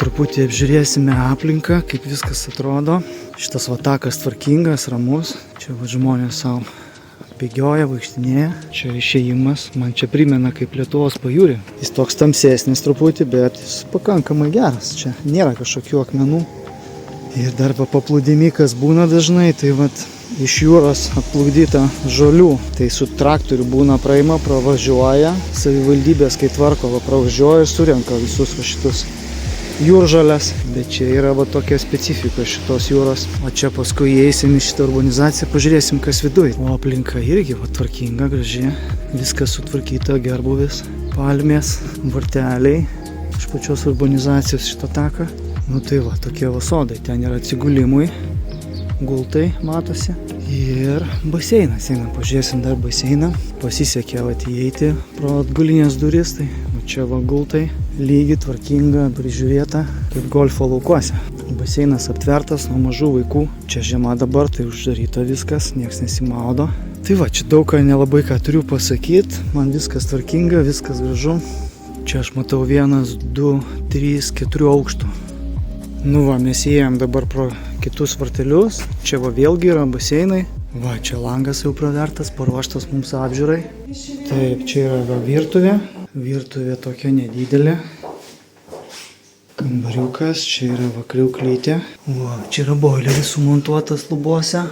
truputį apžiūrėsime aplinką, kaip viskas atrodo. Šitas takas tvarkingas, ramus. Čia žmonės savo bėgioja, vaikštinėja. Čia išėjimas, man čia primena kaip Lietuvos pajūrį. Jis toks tamsesnis truputį, bet jis pakankamai geras. Čia nėra kažkokių akmenų. Ir dar paplūdimikas būna dažnai, tai iš jūros atplukdyta žolių. Tai su traktoriu būna praeima, pravažiuoja. Savivaldybės, kai tvarko, pravažiuoja ir surenka visus šitus jūržolės. Bet čia yra tokia specifika šitos jūros. O čia paskui įeisim į šitą urbanizaciją, pažiūrėsim, kas viduj. O aplinka irgi tvarkinga, graži. Viskas sutvarkyta, gerbuvis, palmės, varteliai iš pačios urbanizacijos šitą taką. Tai tokie sodai. Ten yra atsigulimui, gultai matosi. Ir baseinas. Einam, pažiūrėsim dar baseiną. Pasisekė įeiti pro atgulinės duris. Tai čia gultai. Lygi, tvarkinga, prižiūrėta. Kaip golfo laukuose. Baseinas aptvertas nuo mažų vaikų. Čia žiema dabar, tai uždaryta viskas. Nieks nesimaudo. Tai čia daug ką nelabai ką turiu pasakyti. Man viskas tvarkinga, viskas gražu. Čia aš matau 1, 2, 3, 4 aukštų. Mes įėjom dabar pro kitus vartelius. Čia vėlgi yra baseinai. Čia langas jau pravertas, paruoštas mums apžiūrai. Taip, čia yra virtuvė. Virtuvė tokia nedidelė. Kambariukas, čia yra kriauklytė. Čia yra boileris sumontuotas lubose.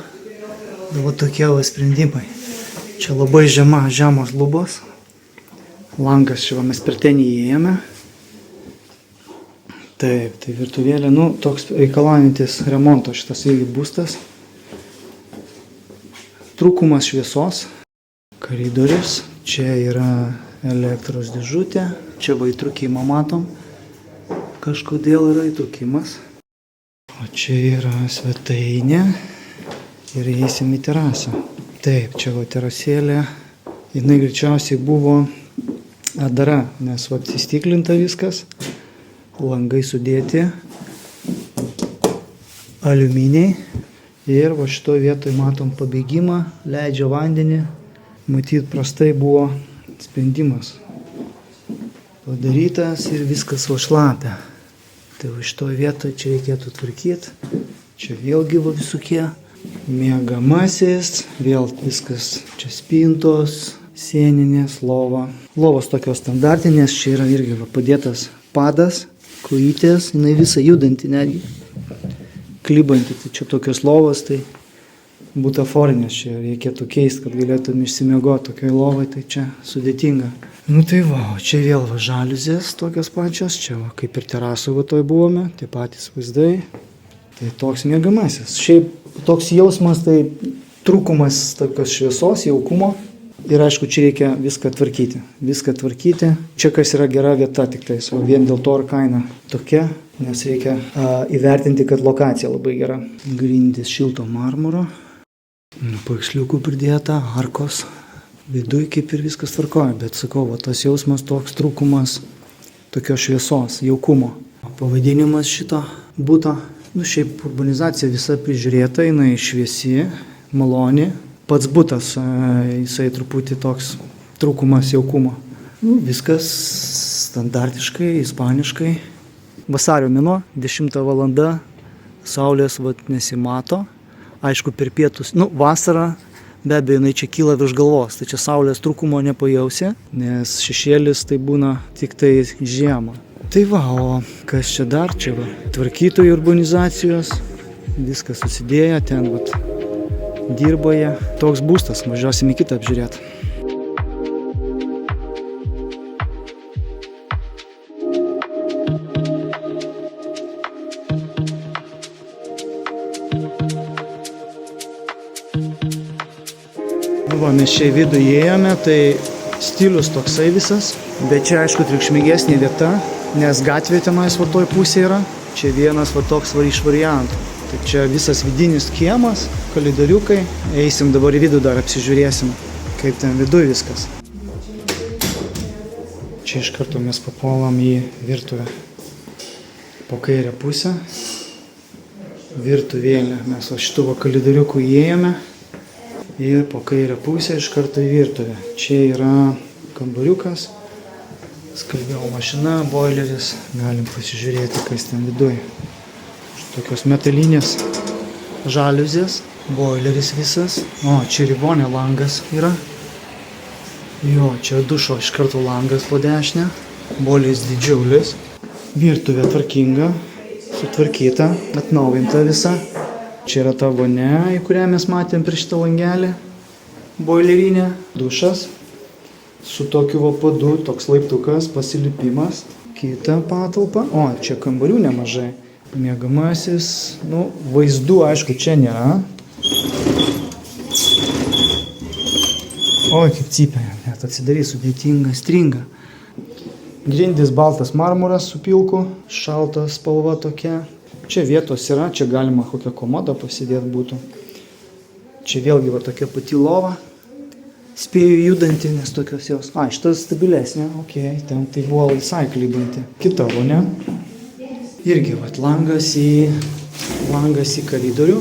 Tokie sprendimai. Čia labai žemos lubos. Langas čia mes per ten įėjome. Taip, tai virtuvėlė, toks reikalaujantis remonto šitas irgi būstas. Trūkumas šviesos. Koridorius. Čia yra elektros dėžutė. Čia įtrūkimą matom. Kažkodėl yra įtrūkimas. O čia yra svetainė. Ir įeisim į terasą. Taip, čia terasėlė. Jinai greičiausiai buvo atdara, nes įstiklinta viskas. Langai sudėti, aliuminiai ir šitoje vietoje matom pabėgimą, leidžia vandenį. Matyt, prastai buvo sprendimas padarytas ir viskas šlapia. Tai šitoje vietoje čia reikėtų tvarkyti. Čia vėlgi visokie miegamasis, vėl viskas čia spintos, sieninės, lova. Lovos tokios standartinės, čia yra irgi padėtas padas. Kojytės, jinai visą judanti netgi, klibanti, tai čia tokios lovos, tai butaforinės, čia reikėtų keisti, kad galėtum išsimiegoti tokioj lovai, tai čia sudėtinga. Čia vėl žaliuzės tokios pačios, čia kaip ir terasų toj buvome, tie patys vaizdai, tai toks miegamasis. Šiaip toks jausmas, tai trūkumas tokios šviesos, jaukumo. Ir aišku, čia reikia viską tvarkyti. Čia kas yra gera vieta tik tais, o vien dėl to ir kaina tokia, nes reikia įvertinti, kad lokacija labai gera. Grindys šilto marmuro, paveiksliukų pridėta, arkos, viduj kaip ir viskas tvarkoja, bet sakau, tas jausmas toks trūkumas tokios šviesos, jaukumo. Pavadinimas šito buto, šiaip urbanizacija visa prižiūrėta, jinai šviesi, maloni. Pats butas, jisai truputį toks trūkumas jaukumo. Viskas standartiškai, ispaniškai. Vasario mėnuo, 10 valanda, saulės nesimato. Aišku, per pietus, vasarą, be abejo, jinai čia kyla virš galvos. Tai čia saulės trūkumo nepajausi, nes šešėlis tai būna tik tai žiemą. Tai o kas čia dar? Čia tvarkytojų urbanizacijos, viskas susidėję, ten dirba jie. Toks būstas, važiuosim į kitą apžiūrėti. Mes čia į vidų įėjome, tai stilius toksai visas, bet čia aišku triukšmingesnė vieta, nes gatvė tenais toj pusė yra. Čia vienas toks iš variantų. Tai čia visas vidinis kiemas, koridoriukai. Eisim dabar į vidų dar apsižiūrėsim, kaip ten viduj viskas. Čia iš karto mes papuolam į virtuvę. Po kairę pusę virtuvėlę. Mes šitų koridoriukų įėjome ir po kairę pusę iš karto į virtuvę. Čia yra kambariukas Skalbimo mašina, boileris. Galim pasižiūrėti, kas ten viduje. Tokios metalinės žaliuzės. Boileris visas. O, čia ribonė langas yra. Jo, čia dušo iš karto langas po dešinę. Boileris didžiulis. Virtuvė tvarkinga, sutvarkyta, atnaujinta visa. Čia yra ta vonia, į kurią mes matėm prieš šitą langelį. Boilerinė. Dušas. Su tokiu vapadu, toks laiptukas, pasilipimas. Kita patalpa. O, čia kambarių nemažai. Miegamasis. Nu, vaizdų, aišku, čia nėra. Oi, kaip cypia. Net atsidarys sudėtinga, stringa. Grindys baltas marmuras su pilku. Šalta spalva tokia. Čia vietos yra. Čia galima kokią komodą pasidėti būtų. Čia vėlgi va tokia pati lova. Spėju judanti, nes tokios jos. A, šitas stabilesnė, okei, ten tai buvo visai klibanti. Kita vonia. Irgi, vat, langas į koridorių.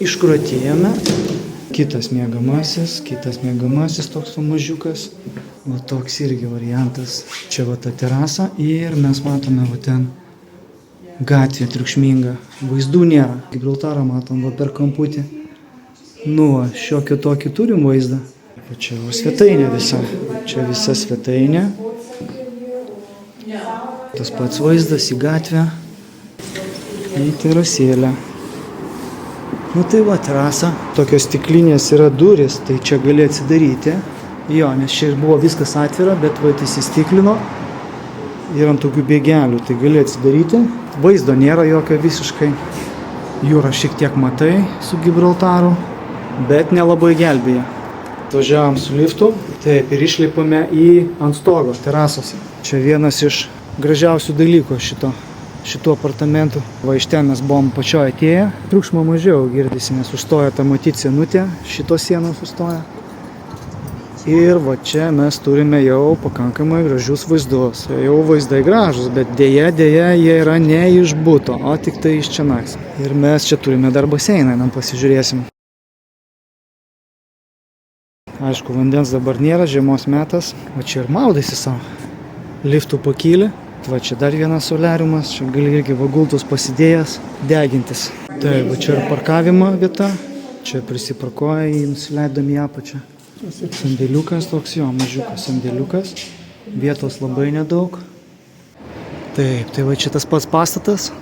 Iš kur atėjome. Kitas miegamasis toks mažiukas. Va toks irgi variantas. Čia va ta terasa ir mes matome va ten gatvė triukšminga. Vaizdų nėra. Gibraltarą matom va per kamputį. Nu, šiokį tokį turim vaizdą. Čia svetainė visa. Čia visa svetainė. Tas pats vaizdas į gatvę. Į terasėlę. Nu tai va, terasa. Tokios stiklinės yra durys, tai čia gali atsidaryti. Jo, nes čia buvo viskas atvira, bet va, įsistiklino. Ir ant tokių bėgelių, tai gali atsidaryti. Vaizdo nėra jokio visiškai. Jūrą šiek tiek matai su Gibraltaru, bet nelabai gelbėja. Važiavom su liftu, taip, ir išlipame ant stogo, terasose. Čia vienas iš gražiausių dalykų šito apartamentų. Va, iš ten mes buvom pačioje atėję. Triukšmo mažiau girdisi, nes užstoja ta matyti sienutė, šitos sienos užstoja. Ir va čia mes turime jau pakankamai gražius vaizdus. Jau vaizdai gražus, bet dėja jie yra ne iš buto, o tik tai iš čionais. Ir mes čia turime dar baseiną, pasižiūrėsim. Aišku, vandens dabar nėra, žiemos metas. Va čia ir maudaisi savo. Liftų pakylį. Va čia dar vienas soliariumas. Čia gali irgi vagultus pasidėjęs, degintis. Tai va čia ir parkavimo vieta. Čia prisiparkuoja, nusileidom į apačią. Sandėliukas toks, jo, mažiukas sandėliukas. Vietos labai nedaug. Taip, tai va čia tas pats pastatas.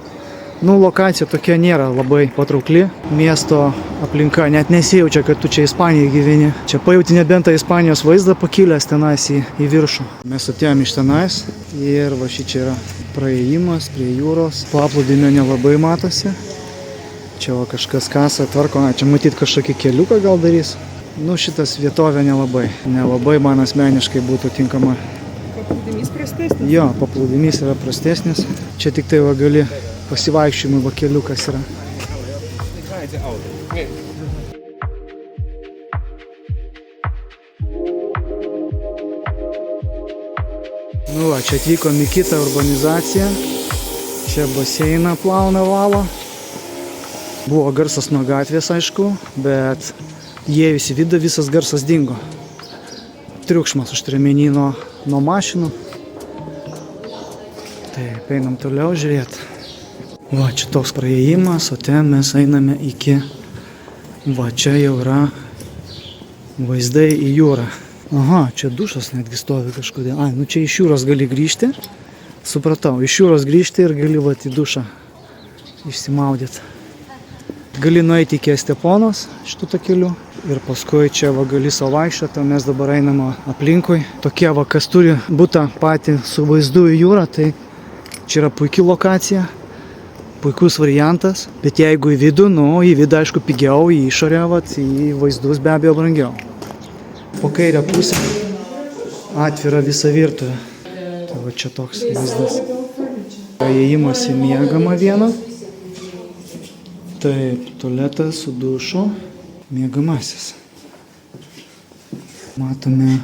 Nu, lokacija tokia nėra labai patraukli. Miesto aplinka net nesijaučia, kad tu čia Ispanijoje gyveni. Čia pajauti nebent tą Ispanijos vaizdą pakilęs tenais į viršų. Mes atėjom iš tenais ir va šičia yra praėjimas prie jūros. Paplūdimio nelabai matosi. Čia va kažkas kasa, tvarko. Čia matyt kažkokį keliuką gal darys. Nu, šitas vietovė nelabai. Nelabai man asmeniškai būtų tinkama. Paplūdimys prastesnis? Jo, paplūdimys yra prastesnis. Čia tik tai va gali pasivaikščiojimui va keliukas yra. Nu va, čia atvykom į kitą urbanizaciją. Čia baseiną plauna valo. Buvo garsas nuo gatvės, aišku, bet įėjus į vidų visas garsas dingo. Triukšmas užturiuomenį nuo mašinų. Taip, einam toliau žiūrėti. Va, čia toks praėjimas, o ten mes einame iki... Va, čia jau yra vaizdai į jūrą. Aha, čia dušas netgi stovi kažkodėl. Ai, nu čia iš jūros gali grįžti. Supratau, iš jūros grįžti ir gali va į dušą išsimaudyti. Gali nueiti iki Esteponos šitų takelių. Ir paskui čia va gali savo vaikščioti, mes dabar einame aplinkui. Tokie va, kas turi butą patį su vaizdu į jūrą, tai čia yra puikia lokacija. Puikus variantas, bet jeigu į vidų, nu, į vidų aišku pigiau, į išorę, vat, į vaizdus be abejo brangiau. Po kairę pusę atvira visa virtuvė. Tai va čia toks vaizdas. Įėjimas į miegamą vieną. Taip, tualetas su dušu. Miegamasis. Matome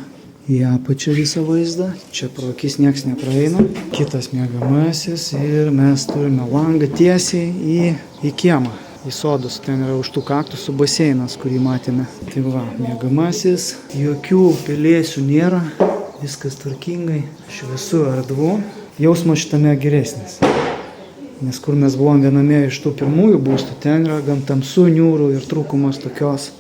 į apačią visą vaizdą. Čia pro akis nieks nepraeina. Kitas miegamasis ir mes turime langą tiesiai į kiemą, į sodus. Ten yra už tų kaktusų baseinas, kurį matėme. Tai va, miegamasis. Jokių pelėsių nėra. viskas tvarkingai, šviesų erdvu. Jausmas šitame geresnis. Nes kur mes buvom viename iš tų pirmųjų būstų, ten yra gan tamsu, niūrų ir trūkumas tokios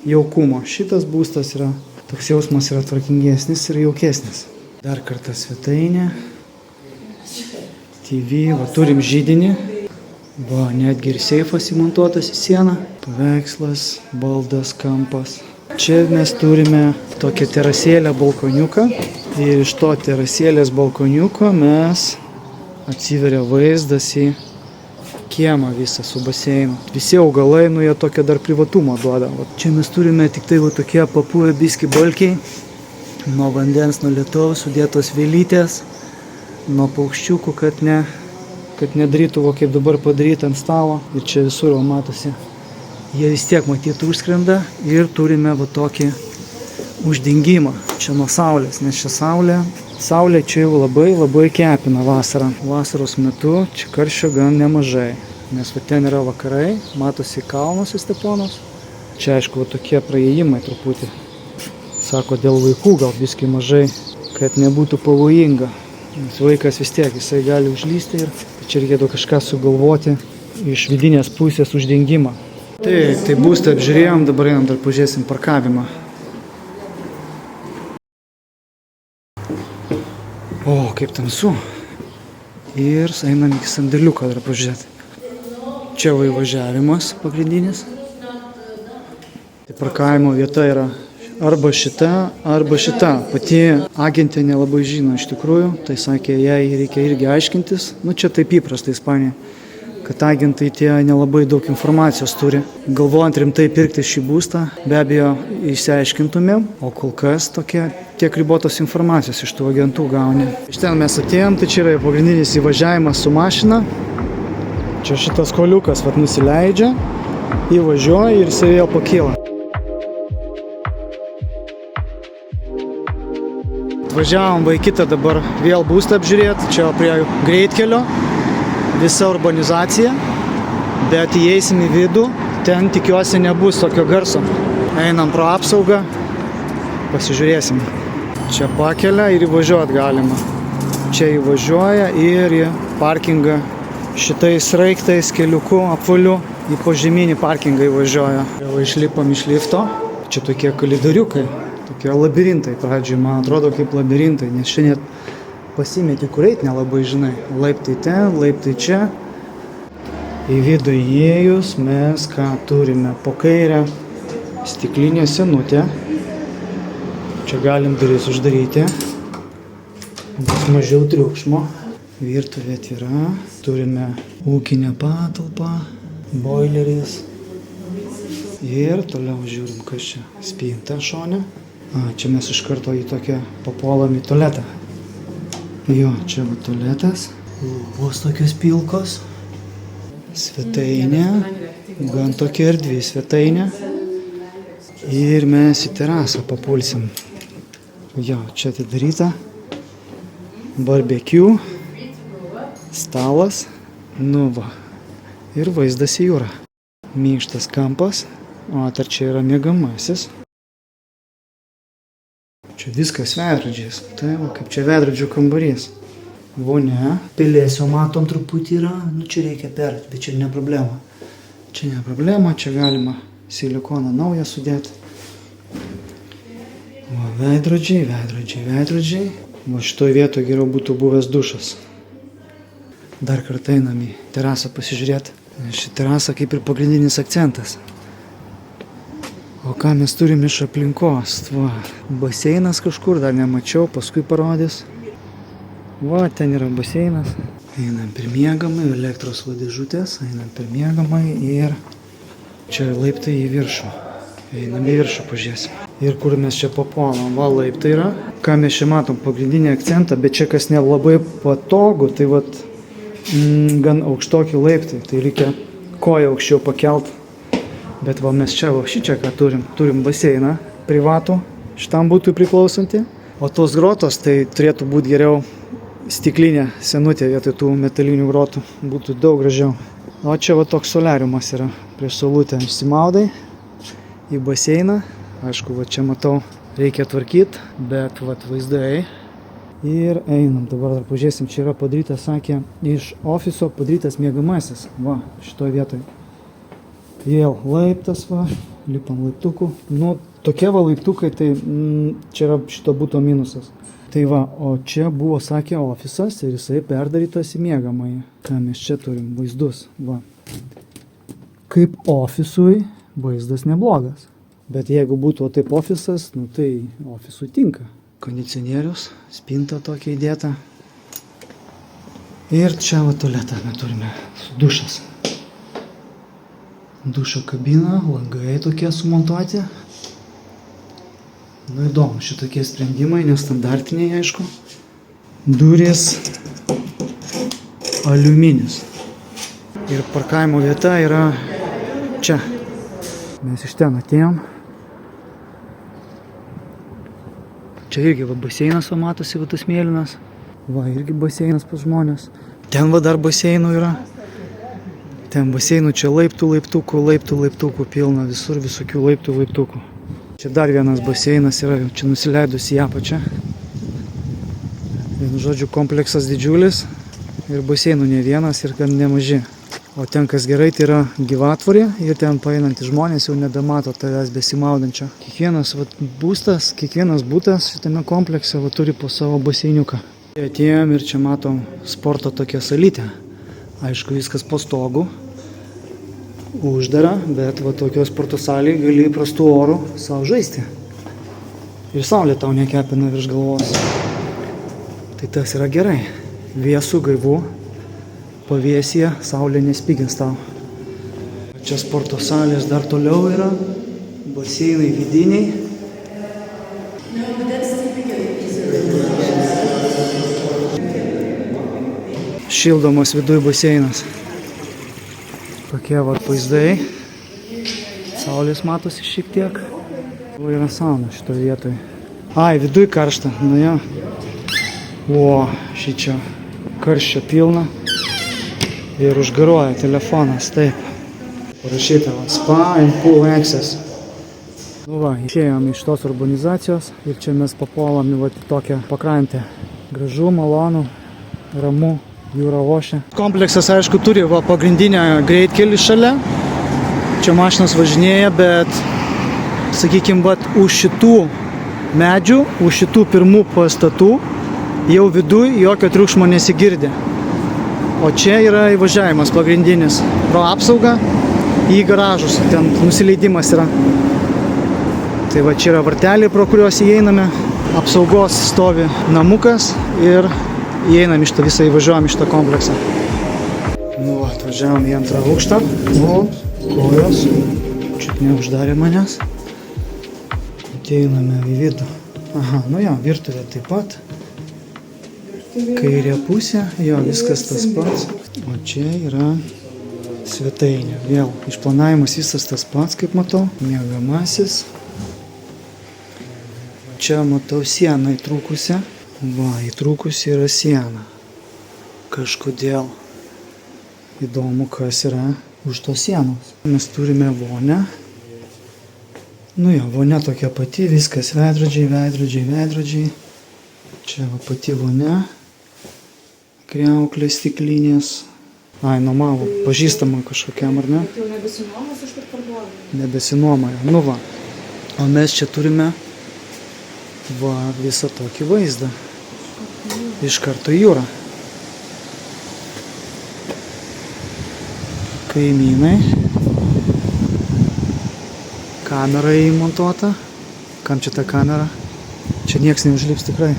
jaukumo. Šitas būstas yra, toks jausmas yra tvarkingesnis ir jaukesnis. Dar kartą svetainė. TV, va turim židinį. Va, netgi ir seifas įmontuotas į sieną. Paveikslas, baldas, kampas. Čia mes turime tokią terasėlę balkoniuką. Ir iš to terasėlės balkoniuko mes atsiveria vaizdas į kiemą visą su baseinu. Visi augalai, nu jie tokią dar privatumą duoda. Va, čia mes turime tik tai va tokie papuvę biski balkiai. Nuo vandens, nuo lietaus sudėtos vėlytės. Nuo paukščiukų, kad nedarytų, kaip dabar padaryti ant stalo. Ir čia visur matosi. Jie vis tiek matyti užskrenda ir turime va tokį uždengimą čia nuo saulės, nes čia saulė čia jau labai kepina vasarą. Vasaros metu čia karščio gan nemažai, nes va ten yra vakarai, matosi kalnos į Steponos. Čia aišku va tokie praėjimai truputį. Sako, dėl vaikų gal biski mažai, kad nebūtų pavojinga. Nes vaikas vis tiek, jisai gali užlysti ir čia reikėtų kažką sugalvoti iš vidinės pusės uždengimą. Tai būstą apžiūrėjom, dabar einam dar pažiūrėsim parkavimą. O, kaip tamsu. Ir einam iki sandėliuką dar pažiūrėti. Čia va įvažiavimas pagrindinis. Tai parkavimo vieta yra arba šita. Pati agentė nelabai žino iš tikrųjų. Tai sakė, jai reikia irgi aiškintis. Nu čia taip įprasta Ispanija, kad agentai tie nelabai daug informacijos turi. Galvojant rimtai pirkti šį būstą, be abejo išsiaiškintumėm, o kol kas tiek ribotos informacijos iš tų agentų gauni. Iš ten mes atėjom, tai čia yra pagrindinis įvažiavimas su mašina. Čia šitas koliukas nusileidžia, įvažiuoja ir jisai vėl pakyla. Važiavom į kitą dabar vėl būstą apžiūrėti, čia prie greitkelio. Visa urbanizacija, bet įeisim į vidų, ten tikiuosi nebus tokio garso. Einam pro apsaugą, pasižiūrėsim. Čia pakelia ir įvažiuot galima. Čia įvažiuoja ir į parkingą šitais raiktais keliuku apvaliu į požeminį parkingą įvažiuoja. Jau išlipam iš lifto, čia tokie kalidoriukai, tokie labirintai pradžioj, man atrodo kaip labirintai, nes šiandien pasimeti, kur eit nelabai žinai. Laiptai ten, laiptai čia. Į vidų įėjus mes ką turime? Po kairę stiklinė senutė. Čia galim duris uždaryti. Bus mažiau triukšmo. Virtuvė atvira. Turime ūkinę patalpą, boileris. Ir toliau žiūrim, kas čia. Spinta šone. Čia mes iš karto į tokią papuolam į tualetą. Jo, čia va tualetas, lubos tokios pilkos, svetainė, gan tokia erdvi svetainė ir mes į terasą papulsim. Jo, čia atidaryta, barbecue, stalas, nu va, ir vaizdas į jūrą. Minkštas kampas, o dar čia yra miegamasis. Čia viskas veidrodžiais. Tai va, kaip čia veidrodžių kambarys. Vonia. Pelėsio matom truputį yra. Nu čia reikia perti, bet čia ne problema. Čia galima silikoną naują sudėti. Va, veidrodžiai. Va, šitoj vietoje geriau būtų buvęs dušas. Dar kartą einam į terasą pasižiūrėti. Ši terasa kaip ir pagrindinis akcentas. O ką mes turim iš aplinkos? Va, baseinas kažkur, dar nemačiau, paskui parodys. Va, ten yra baseinas. Einam per miegamai, elektros vadėžutės, einam per miegamai ir čia laiptai į viršų. Einam į viršų, pažiūrėsim. Ir kur mes čia papuolam, va laiptai yra. Ką mes čia matom, pagrindinį akcentą, bet čia kas nelabai patogu, tai vat gan aukštoki laiptai, tai reikia koją aukščiau pakelt. Bet va mes čia, va šičia ką turim baseiną privatų, šitam būtų priklausantį. O tos grotos tai turėtų būti geriau stiklinė senutė vietoj tų metalinių grotų, būtų daug gražiau. O čia va toks soliariumas yra, prieš saulutę išsimaudai į baseiną. Aišku, va čia matau reikia tvarkyti, bet vat vaizdai. Ir einam, dabar dar pažiūrėsim, čia yra padarytas, sakė, iš ofiso padarytas miegamasis, va, šitoje vietoje. Vėl laiptas, va, lipam laiptukų. Nu, tokie va laiptukai, tai čia yra šito buto minusas. Tai va, o čia buvo, sakė, ofisas ir jisai perdarytas į miegamąjį. Ką mes čia turim, vaizdus, va. Kaip ofisui vaizdas neblogas. Bet jeigu būtų taip ofisas, nu tai ofisui tinka. Kondicionierius, spinta tokia įdėta. Ir čia va tualetą mes turime, dušas. Dušo kabina, langai tokie sumontuoti. Nu įdomu, šitokie sprendimai, nestandartiniai aišku. Durys aliuminis. Ir parkavimo vieta yra čia. Mes iš ten atėjom. Čia irgi va baseinas, va matosi, va tas mėlynas. Va irgi baseinas pas žmonės. Ten va dar baseinų yra. Ten baseinų čia laiptų pilna, visur visokių laiptukų. Čia dar vienas baseinas yra, čia nusileidus į apačią. Vienu žodžiu, kompleksas didžiulis ir baseinų ne vienas ir gan nemaži. O ten kas gerai, tai yra gyvatvorė ir ten paeinantys žmonės jau nebemato tavęs besimaudančio. Kiekvienas butas šitame komplekse turi po savo baseiniuką. Atėjom ir čia matom sporto tokią salytę. Aišku, viskas po stogu. Uždara, bet va tokio sporto salėje gali įprastų orų savo žaisti. Ir saulė tau nekepina virš galvos. Tai tas yra gerai. Vėsų, gaivų. Pavėsyje saulė nespigins tau. Čia sporto salės dar toliau yra. Baseinai vidiniai. Šildomas viduj baseinas. Tokie va vaizdai. Saulės matosi šiek tiek. Yra sauna šitoje vietoje. Ai, viduj karšta. Nu jo. O, šičia karščio pilna. Ir užgaruoja telefonas, taip. Parašyta va, spa and pool access. Nu va, išėjom iš tos urbanizacijos ir čia mes papuolam į tokią pakrantę. Gražu, malonu, ramu, jūra ošia. Kompleksas, aišku, turi va pagrindinę greitkelį šalia. Čia mašinas važinėja, bet, sakykime, už šitų medžių, už šitų pirmų pastatų jau viduj jokio triukšmo nesigirdė. O čia yra įvažiavimas pagrindinis pro apsaugą į garažus, ten nusileidimas yra. Tai va čia yra varteliai, pro kuriuos įeiname, apsaugos stovi namukas ir įeinam iš tą visą, įvažiuojam iš tą kompleksą. Nu, atvažiavom į antrą aukštą, o kojos, čiut neuždarė manęs. Ateiname į vidų. Aha, nu jo, virtuvė taip pat. Kairė pusė, jo, viskas tas pats. O čia yra svetainė. Vėl išplanavimas visas tas pats, kaip matau. Miegamasis. Čia matau sieną įtrūkusią. Va, įtrūkusi yra siena. Kažkodėl įdomu, kas yra už tos sienos. Mes turime vonę. Nu jo, vonia tokia pati, viskas veidrodžiai. Čia va pati vonia. Kriauklės stiklinės. Ai, nuomavo, pažįstama kažkokiam, ar ne? Jau nebesinuomas, aš kaip parduoju. Nebesinuomoja. Nu va. O mes čia turime va visą tokį vaizdą. Iš karto jūra. Kaimynai. Kamera įmontuota. Kam čia ta kamera? Čia nieks neužlips tikrai.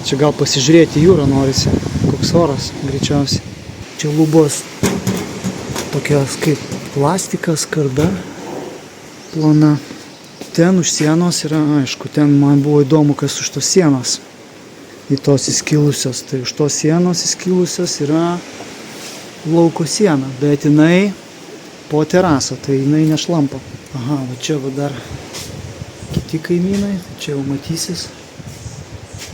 Čia gal pasižiūrėti jūrą norisi. Koks oras, greičiausiai. Čia lubos tokios kaip plastikas, skarda plona. Ten už sienos yra, aišku, ten man buvo įdomu, kas už tos sienos. Į tos įskilusios. Tai už tos sienos įskilusios yra lauko siena. Bet jinai po terasą, tai jinai nešlampa. Aha, va čia va dar kiti kaimynai. Čia jau matysis.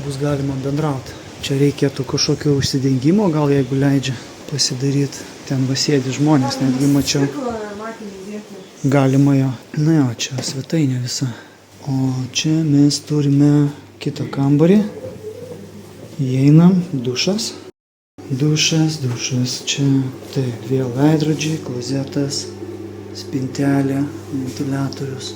Bus galima bendrauti. Čia reikėtų kažkokio užsidengimo, gal jeigu leidžia pasidaryti. Ten va sėdi žmonės, netgi mačiau. Galima jo. Na jo, čia svetainė visa. O čia mes turime kitą kambarį. Įeinam, dušas. Dušas, čia taip, vėl veidrodžiai, klozetas, spintelė, ventiliatorius.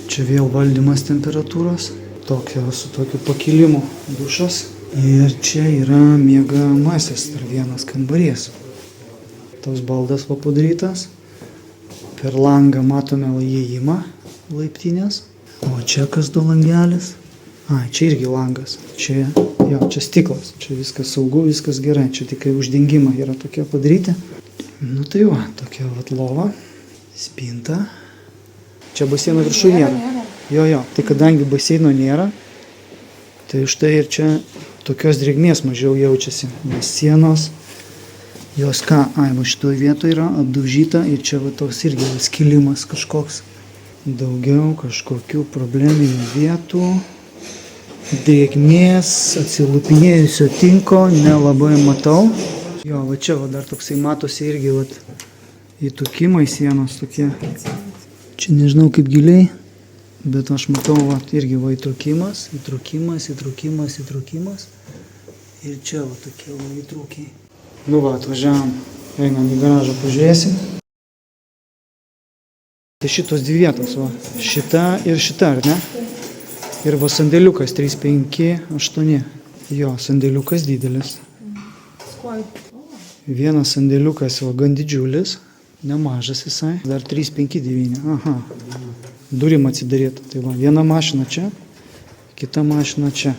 Čia vėl valdymas temperatūros. Su tokiu pakilimu dušas. Ir čia yra miegamasis dar vienas kambarys. Toks baldas padarytas. Per langą matome įėjimą laiptinės. O čia kas du langelis. Čia irgi langas. Čia stiklas. Čia viskas saugu, viskas gerai. Čia tik uždengimą yra tokie padaryti. Nu tai va, tokia lova. Spinta. Čia baseino viršuje nėra. Jo. Tai kadangi baseino nėra, tai štai ir čia tokios drėgmės mažiau jaučiasi. Nes sienos, jos va šitoje vietoje yra apdaužyta ir čia va toks irgi skilimas kažkoks. Daugiau kažkokių probleminių vietų. Drėgmės, atsilupinėjusio tinko nelabai matau. Jo, va čia va dar toksai matosi irgi va įtukimai sienos tokie. Čia nežinau kaip giliai, bet aš matau va irgi va įtrukimas. Ir čia va tokie va įtrukiai. Nu va, atvažiavam, einam į garažą, pažiūrėsim. Tai šitos dvi vietos va, šita ir šita, ar ne? Ir va sandėliukas 3, 5, 8. Jo, sandėliukas didelis. Vienas sandėliukas va gan didžiulis, nemažas visai. Dar 3, 5, 9. Aha. Durim atsidarėtų. Tai va, viena mašina čia, kita mašina čia.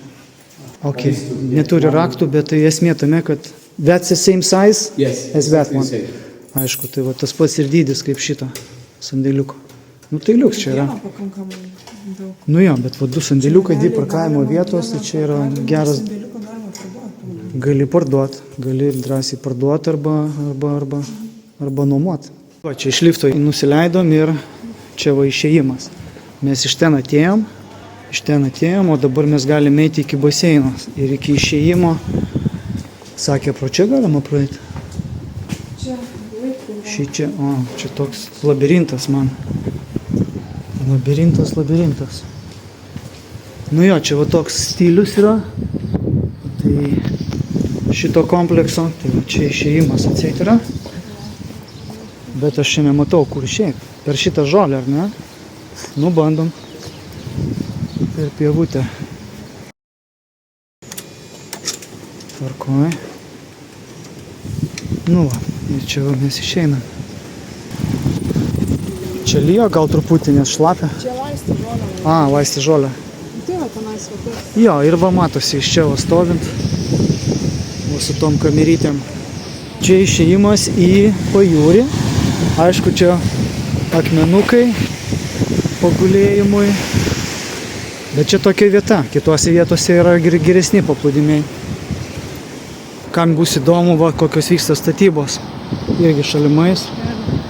Ok, neturi raktų, bet tai esmė tame, kad that's the same size as that one. Aišku, tai va tas pats ir dydis kaip šito sandėliuko. Nu tai liuks čia yra. Nu jo, bet va du sandėliukai, dvi parkavimo vietos, tai čia yra geras. Gali parduoti, gali drąsiai parduoti arba nuomoti. Va, čia iš lifto nusileidom ir čia va išėjimas. Mes iš ten atėjom, o dabar mes galime eiti iki baseino. Ir iki išėjimo, sakė, pro čia galima praeiti. Čia, čia toks labirintas man. Labirintas. Nu jo, čia va toks stilius yra. Tai šito komplekso, tai va čia išėjimas atseit yra. Bet aš čia nematau, kur išėjti. Per šitą žolę, ar ne? Nu, bandom. Per pievutę. Tvarkoj. Nu va, ir čia va mes išeinam. Čia lyjo gal truputį, nes šlapia. Čia laisti žolę. Laisti žolę. Tai va, tenais va. Jo, ir va matosi iš čia va stovint. Va su tom kamerytėm. Čia išėjimas į pajūrį. Aišku, čia akmenukai pagulėjimui. Bet čia tokia vieta. Kitose vietose yra geresni paplūdimiai. Kam bus įdomu, va, kokios vyksta statybos. Irgi šalimais.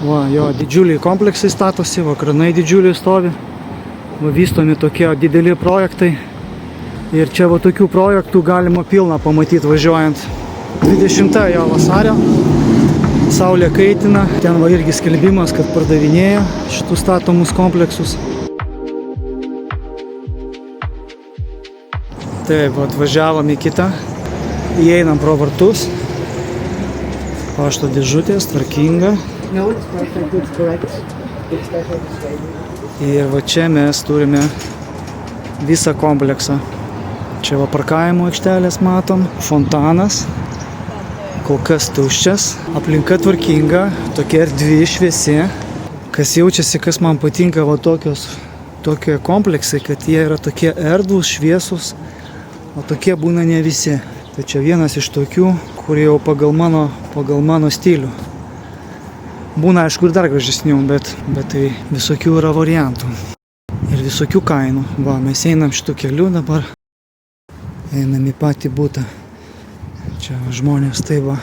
Va, jo, didžiuliai kompleksai statosi, va, kranai didžiuliai stovi. Va, vystomi tokie dideli projektai. Ir čia va tokių projektų galima pilną pamatyti važiuojant. 20 vasario. Saulė kaitina, ten va irgi skelbimas, kad pardavinėja šitų statomus kompleksus. Taip, atvažiavom į kitą, įeinam pro vartus, pašto dėžutės, tvarkinga. Ir va čia mes turime visą kompleksą. Čia va parkavimo aikštelės matom, fontanas. Kol kas tuščias, aplinka tvarkinga, tokia erdvi, šviesi. Kas jaučiasi, kas man patinka, va tokie kompleksai, kad jie yra tokie erdvūs, šviesus, o tokie būna ne visi. Tai čia vienas iš tokių, kurie jau pagal mano stilių. Būna aišku ir dar gražesnių, bet tai visokių yra variantų. Ir visokių kainų. Va, mes einam šitų kelių dabar. Einam į patį butą. Čia žmonės tai va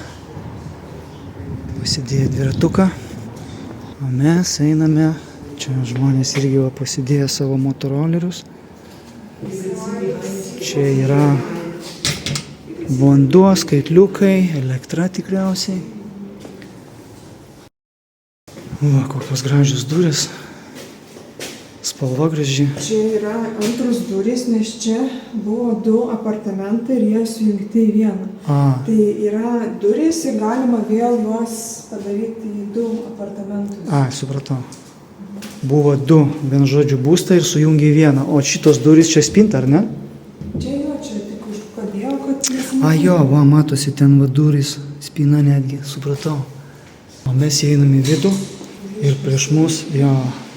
pasidėję dviratuką, o mes einame, čia žmonės irgi va pasidėję savo motorolerius. Čia yra vanduo, skaitliukai, elektra tikriausiai. Va, kokios gražios durys, spalva graži. Čia yra antros durys, nes čia buvo 2 apartamentai ir jie sujungti į vieną. Tai yra durys ir galima vėl juos padaryti į 2 apartamentus. Supratau. Buvo 2, vienu žodžiu, būstai ir sujungė į vieną. O šitos durys čia spinta, ar ne? Čia tik užkodėl, kad jis... Jo, matosi ten durys, spina netgi, supratau. O mes įeinam į vidų ir prieš mus,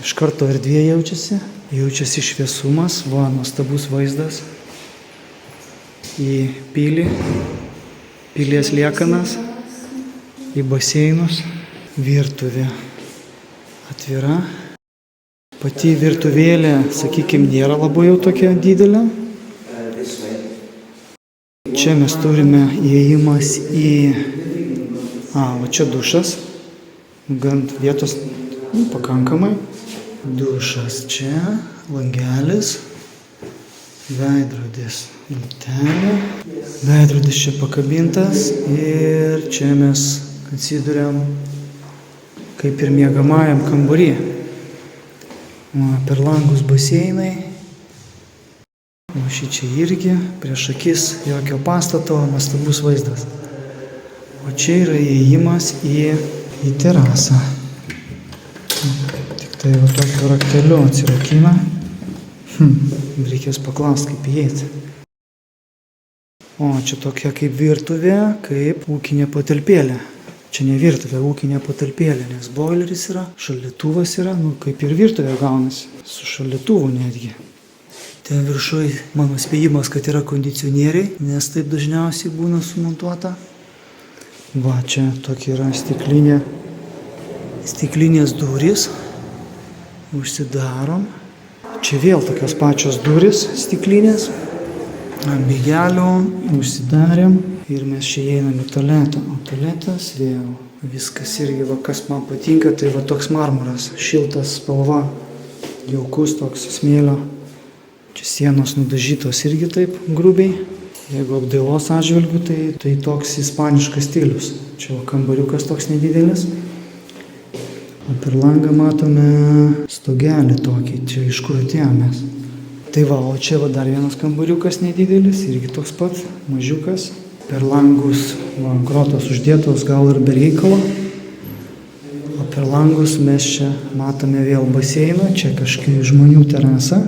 iš karto erdvė jaučiasi šviesumas, nuostabus vaizdas į pilį, pilies liekanas, į baseinus, virtuvė atvira. Pati virtuvėlė, sakykime, nėra labai jau tokia didelė. Čia mes turime įėjimas į... O čia dušas, gan vietos pakankamai. Dušas čia, langelis, veidrodis, lutelė. Veidrodis čia pakabintas ir čia mes atsiduriam kaip ir miegamajam kambarį. Per langus baseinai. O šičia irgi, prieš akis jokio pastato, nuostabus vaizdas. O čia yra įėjimas į terasą. Tik tai tokiu rakteliu atsirakina. Reikės paklausti, kaip įeiti. O čia tokia kaip virtuvė, kaip ūkinė patalpėlė. Čia ne virtuvė, ūkinė patalpėlė, nes boileris yra, šaldytuvas yra, kaip ir virtuvė gaunasi, su šaldytuvu netgi. Ten viršui mano spėjimas, kad yra kondicionieriai, nes taip dažniausiai būna sumontuota. Čia tokia yra stiklinės durys. Užsidarom. Čia vėl tokios pačios durys stiklinės. Bėgelių užsidarėm ir mes čia einam į tualetą. O tualetas vėl viskas irgi, kas man patinka, tai toks marmuras, šiltas spalva, jaukus toks smėlio. Čia sienos nudažytos irgi taip grubiai. Jeigu apdailos atžvilgiu, tai toks ispaniškas stilius. Čia kambariukas toks nedidelis. O per langą matome stogelį tokį, čia iš kur atėjomės. Tai o čia dar vienas kambariukas nedidelis, irgi toks pat, mažiukas. Per langus grotos uždėtos gal ir be reikalo. O per langus mes čia matome vėl baseiną, čia kažkokia žmonių terasa.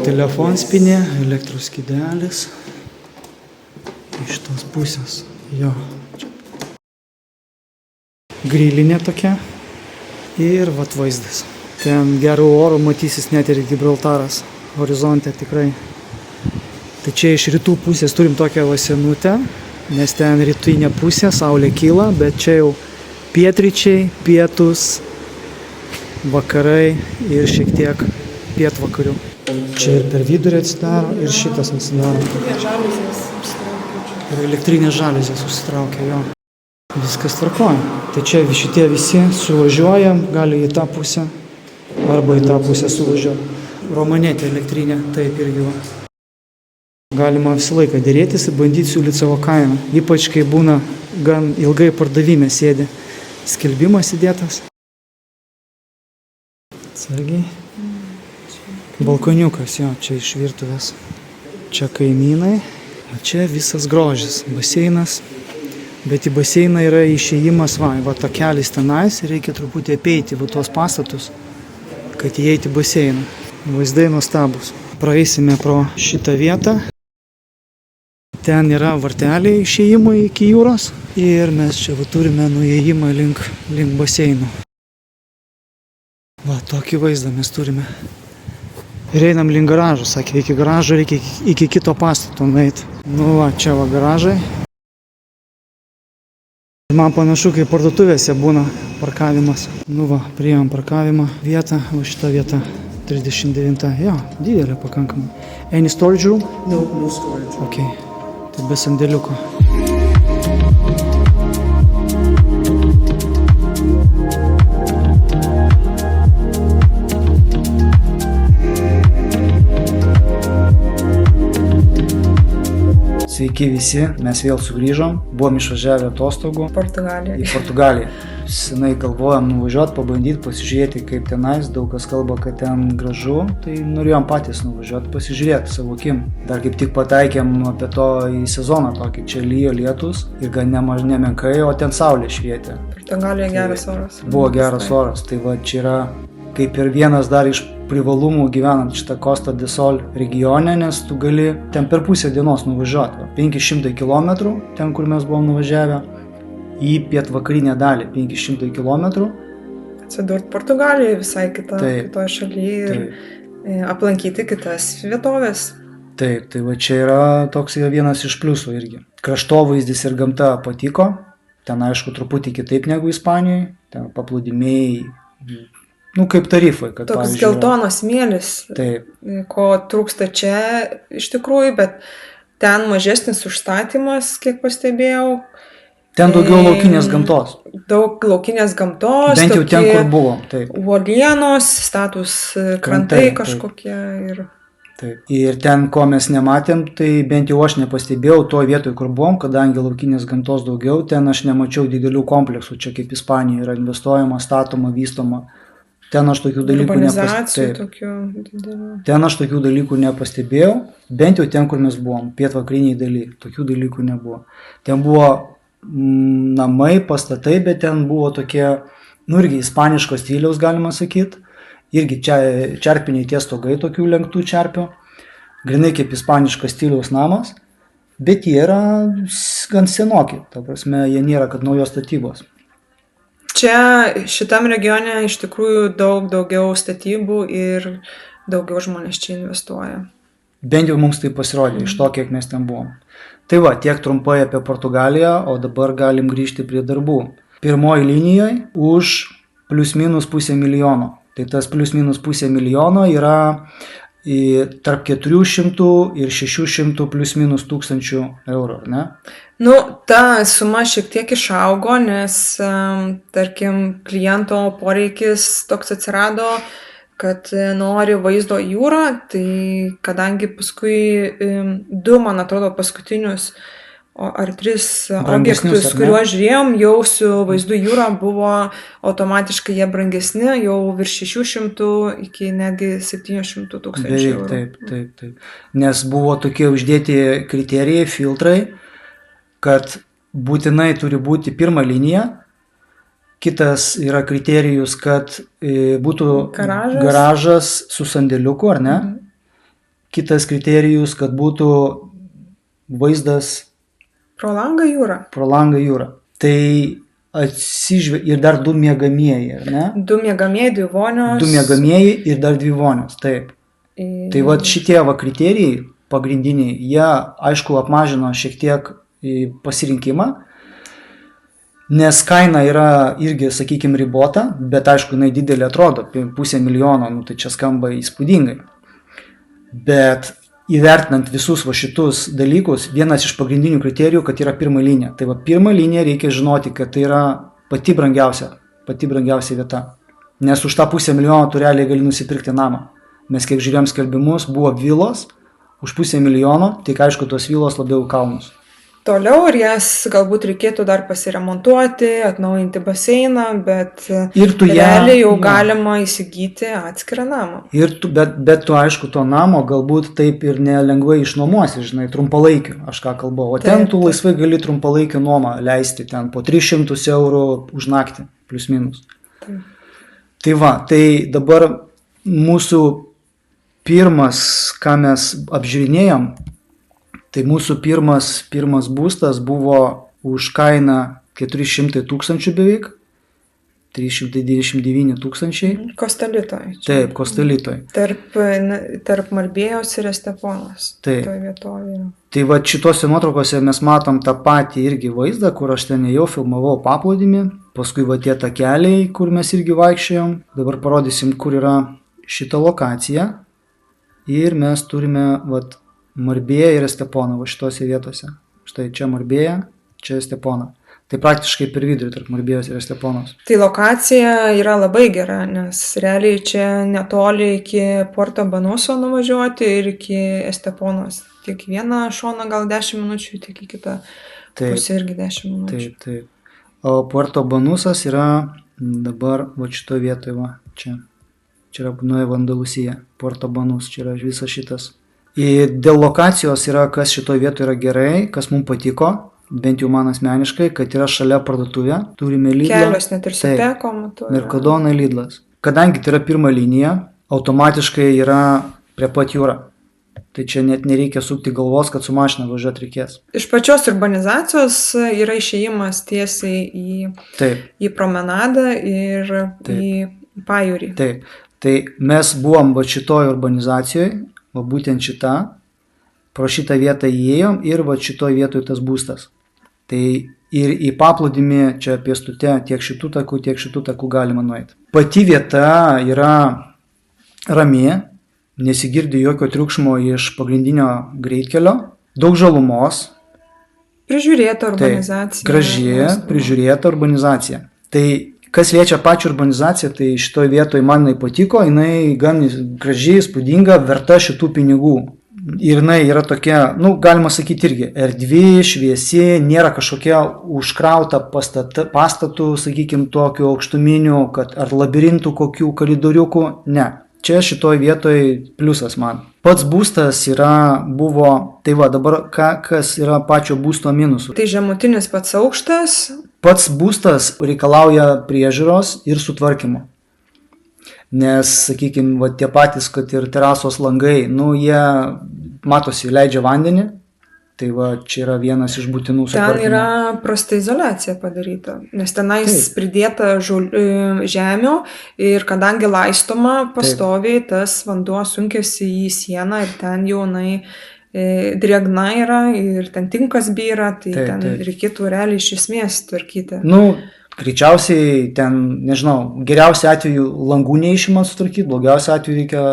Telefonspinė, elektros skydelis. Iš tos pusės. Grilinė tokia. Ir vaizdas. Ten gerų oro matysis net ir Gibraltaras. Horizonte tikrai. Tai čia iš rytų pusės turim tokią senutę, nes ten rytinė pusė, saulė kyla, bet čia jau pietryčiai, pietus, vakarai ir šiek tiek pietvakarių. Čia ir per vidurį atsidaro ir šitas atsidaro. Ir elektrinės žaliuzės užsitraukia, Viskas tvarkoja. Tai čia šitie visi suvažiuojam, gali į tą pusę arba į tą pusę suvažiuoti. Romanetė elektrinė, taip irgi Galima visą laiką dėrėtis ir bandyti siūlyti savo kainą. Ypač, kai būna gan ilgai pardavime sėdi. Skelbimas įdėtas. Atsargiai. Balkoniukas, čia iš virtuvės. Čia kaimynai. O čia visas grožis. Baseinas. Bet į baseiną yra išėjimas, takelis tenais ir reikia truputį apeiti tuos pastatus, kad įeiti į baseiną. Vaizdai nuostabus. Praeisime pro šitą vietą. Ten yra varteliai išėjimai iki jūros ir mes čia turime nuėjimą link baseino. Tokį vaizdą mes turime. Ir einam link garažo, sakė, iki garažo reikia iki kito pastato nueiti. Čia garažai. Man panašu, kai parduotuvėse būna parkavimas. Priėjom parkavimo vietą, o šitą vietą 39. Didelė pakankamai. Any storage room? No storage room. Okay. Tai be sandėliuko. Sveiki sveiki visi, mes vėl sugrįžom, buvom išvažiavę atostogų į Portugaliją. Senai galvojom nuvažiuoti, pabandyti, pasižiūrėti kaip tenais, daug kas kalba, kad ten gražu, tai norėjom patys nuvažiuoti, pasižiūrėti savo akim. Dar kaip tik pataikėm apie to į sezoną tokį, čia lyjo lietus ir gan nemenkai, o ten saulė švietė. Portugalijoje geras oras. Buvo geras oras, tai va čia yra kaip ir vienas dar iš privalumų gyvenant šitą Costa de Sol regione, nes tu gali ten per pusę dienos nuvažiuoti. 500 km, ten kur mes buvom nuvažiavę, į pietvakarinę dalį 500 km. Atsidurt Portugalijoje visai kitoje šalyje ir aplankyti kitas vietovės. Taip, tai va čia yra toks vienas iš pliusų irgi. Kraštovaizdis ir gamta patiko, ten aišku truputį kitaip negu Ispanijoje, ten paplūdimiai, kaip tarifai. Toks geltonas smėlis, ko trūksta čia iš tikrųjų, bet ten mažesnis užstatymas, kiek pastebėjau. Ten daugiau laukinės gamtos. Daug laukinės gamtos. Bent jau ten, kur buvom. Uolienos, status krantai kažkokie. Taip. Ir ten, ko mes nematėm, tai bent jau aš nepastebėjau to vietoj, kur buvom, kadangi laukinės gamtos daugiau, ten aš nemačiau didelių kompleksų, čia kaip Ispanija yra investuojama, statoma, vystoma. Ten aš tokių dalykų nepastebėjau, bent jau ten, kur mes buvom, pietvakariniai daly, tokių dalykų nebuvo. Ten buvo namai, pastatai, bet ten buvo tokie, irgi ispaniško stiliaus galima sakyti, irgi čerpiniai tie stogai tokių lenktų čerpių, grinai kaip ispaniškas stiliaus namas, bet jie yra gan senoki, ta prasme, jie nėra kad naujos statybos. Čia šitam regione iš tikrųjų daugiau statybų ir daugiau žmonės čia investuoja. Bent jau mums tai pasirodė iš to, kiek mes ten buvom. Tai va, tiek trumpai apie Portugaliją, o dabar galim grįžti prie darbų. Pirmoji linijoje už plius minus pusę milijono. Tai tas plius minus pusę milijono yra tarp 400 ir 600 plius minus tūkstančių eurų, ne? Ta suma šiek tiek išaugo, nes, tarkim, kliento poreikis toks atsirado, kad nori vaizdo į jūrą, tai kadangi paskui 2, man atrodo, paskutinius ar 3 objektus, kuriuos žiūrėjom, jau su vaizdu į jūrą buvo automatiškai jie brangesni, jau virš 600 iki netgi 700 tūkstančių eurų. Taip. Nes buvo tokie uždėti kriterijai, filtrai, kad būtinai turi būti pirma linija, kitas yra kriterijus, kad būtų garažas su sandėliuku, ar ne? Kitas kriterijus, kad būtų vaizdas pro langą jūrą. Tai ir dar 2 miegamieji, ar ne? 2 miegamieji, 2 vonios. 2 miegamieji ir dar 2 vonios, taip. Tai va šitie kriterijai pagrindiniai, jie aišku apmažino šiek tiek pasirinkimą, nes kaina yra irgi, sakykime, ribota, bet aišku, jinai didelė atrodo, 500 000, tai čia skamba įspūdingai. Bet įvertinant visus šitus dalykus, vienas iš pagrindinių kriterijų, kad yra pirma linija. Tai va, pirma linija reikia žinoti, kad tai yra pati brangiausia vieta. Nes už tą 500 000 tu realiai gali nusipirkti namą. Mes kiek žiūrėjom skelbimus, buvo vilos už 500 000, tik aišku, tos vilos labiau kalnus. Toliau ir jas galbūt reikėtų dar pasiremontuoti, atnaujinti baseiną, bet realiai jau galima įsigyti atskirą namą. Bet tu aišku to namo galbūt taip ir nelengvai išnuomosi, žinai, trumpalaikiu, aš ką kalbu. O ten tu laisvai gali trumpalaikiu nuomą leisti ten po 300 eurų už naktį, plius minus. Tai va, tai dabar mūsų pirmas, ką mes apžiūrinėjom, tai mūsų pirmas būstas buvo už kainą 400 000 beveik, 329 000. Kostelitoj. Taip, Kostelitoj. Tarp Marbėjos ir Esteponos. Taip. Tai va šitose nuotraukose mes matom tą patį irgi vaizdą, kur aš ten jau filmavau paplūdimį, paskui va tie takeliai, kur mes irgi vaikščiojom. Dabar parodysim, kur yra šita lokacija. Ir mes turime Marbėja ir Estepona va šitose vietose. Štai čia Marbėja, čia Estepona. Tai praktiškai per vidurį tarp Marbėjos ir Esteponos. Tai lokacija yra labai gera, nes realiai čia netoli iki Porto Banoso nuvažiuoti ir iki Esteponos. tiek į vieną šoną gal 10 minučių, tiek į kitą pusę irgi 10 minučių. Taip. O Puerto Banusas yra dabar va šitoje vietoje, va, čia. Čia yra Nueva Andalusija, Puerto Banus, čia yra visas šitas. Ir dėl lokacijos yra, kas šitoje vietoje yra gerai, kas mums patiko, bent jau man asmeniškai, kad yra šalia parduotuvė, turime Lidlą. Kelios net ir su Tekom. Mercadona Lidlas. Kadangi tai yra pirma linija, automatiškai yra prie pat jūra. Tai čia net nereikia sukti galvos, kad su mašina važiuoti reikės. Iš pačios urbanizacijos yra išėjimas tiesiai į promenadą ir į pajūrį. Taip. Tai mes buvom va šitoj urbanizacijoje, va būtent šitą, pro šitą vietą įėjom ir va šitoj vietoj tas būstas. Tai ir į paplūdimį čia pėstute tiek šitų takų galima nueiti. Pati vieta yra rami, nesigirdi jokio triukšmo iš pagrindinio greitkelio, daug žalumos. Prižiūrėta urbanizacija. Graži, prižiūrėta urbanizacija. Tai kas liečia pačią urbanizaciją, tai šitoje vietoje man jinai patiko, jinai gan gražiai, įspūdinga, verta šitų pinigų. Ir jinai yra tokia, galima sakyti irgi, erdvi, šviesi, nėra kažkokia užkrauta pastatų, sakykime, tokių aukštuminių, ar labirintų kokių koridoriukų, ne. Čia šitoje vietoje pliusas man. Pats būstas buvo, tai va, dabar kas yra pačio būsto minusų. Tai žemutinis pats aukštas. Pats būstas reikalauja priežiūros ir sutvarkymo. Nes, sakykime, tie patys, kad ir terasos langai, jie matosi, leidžia vandenį. Tai va, čia yra vienas iš būtinų sutvarkymų. Ten yra prasta izoliacija padaryta, nes tenais pridėta žemių ir kadangi laistoma pastoviai, tas vanduo sunkiasi į sieną ir ten jau drėgna yra ir ten tinkas byra, tai ten reikėtų realiai iš esmės tvarkyti. Greičiausiai ten, nežinau, geriausia atveju langų neišimant sutvarkyti, blogiausia atveju reikia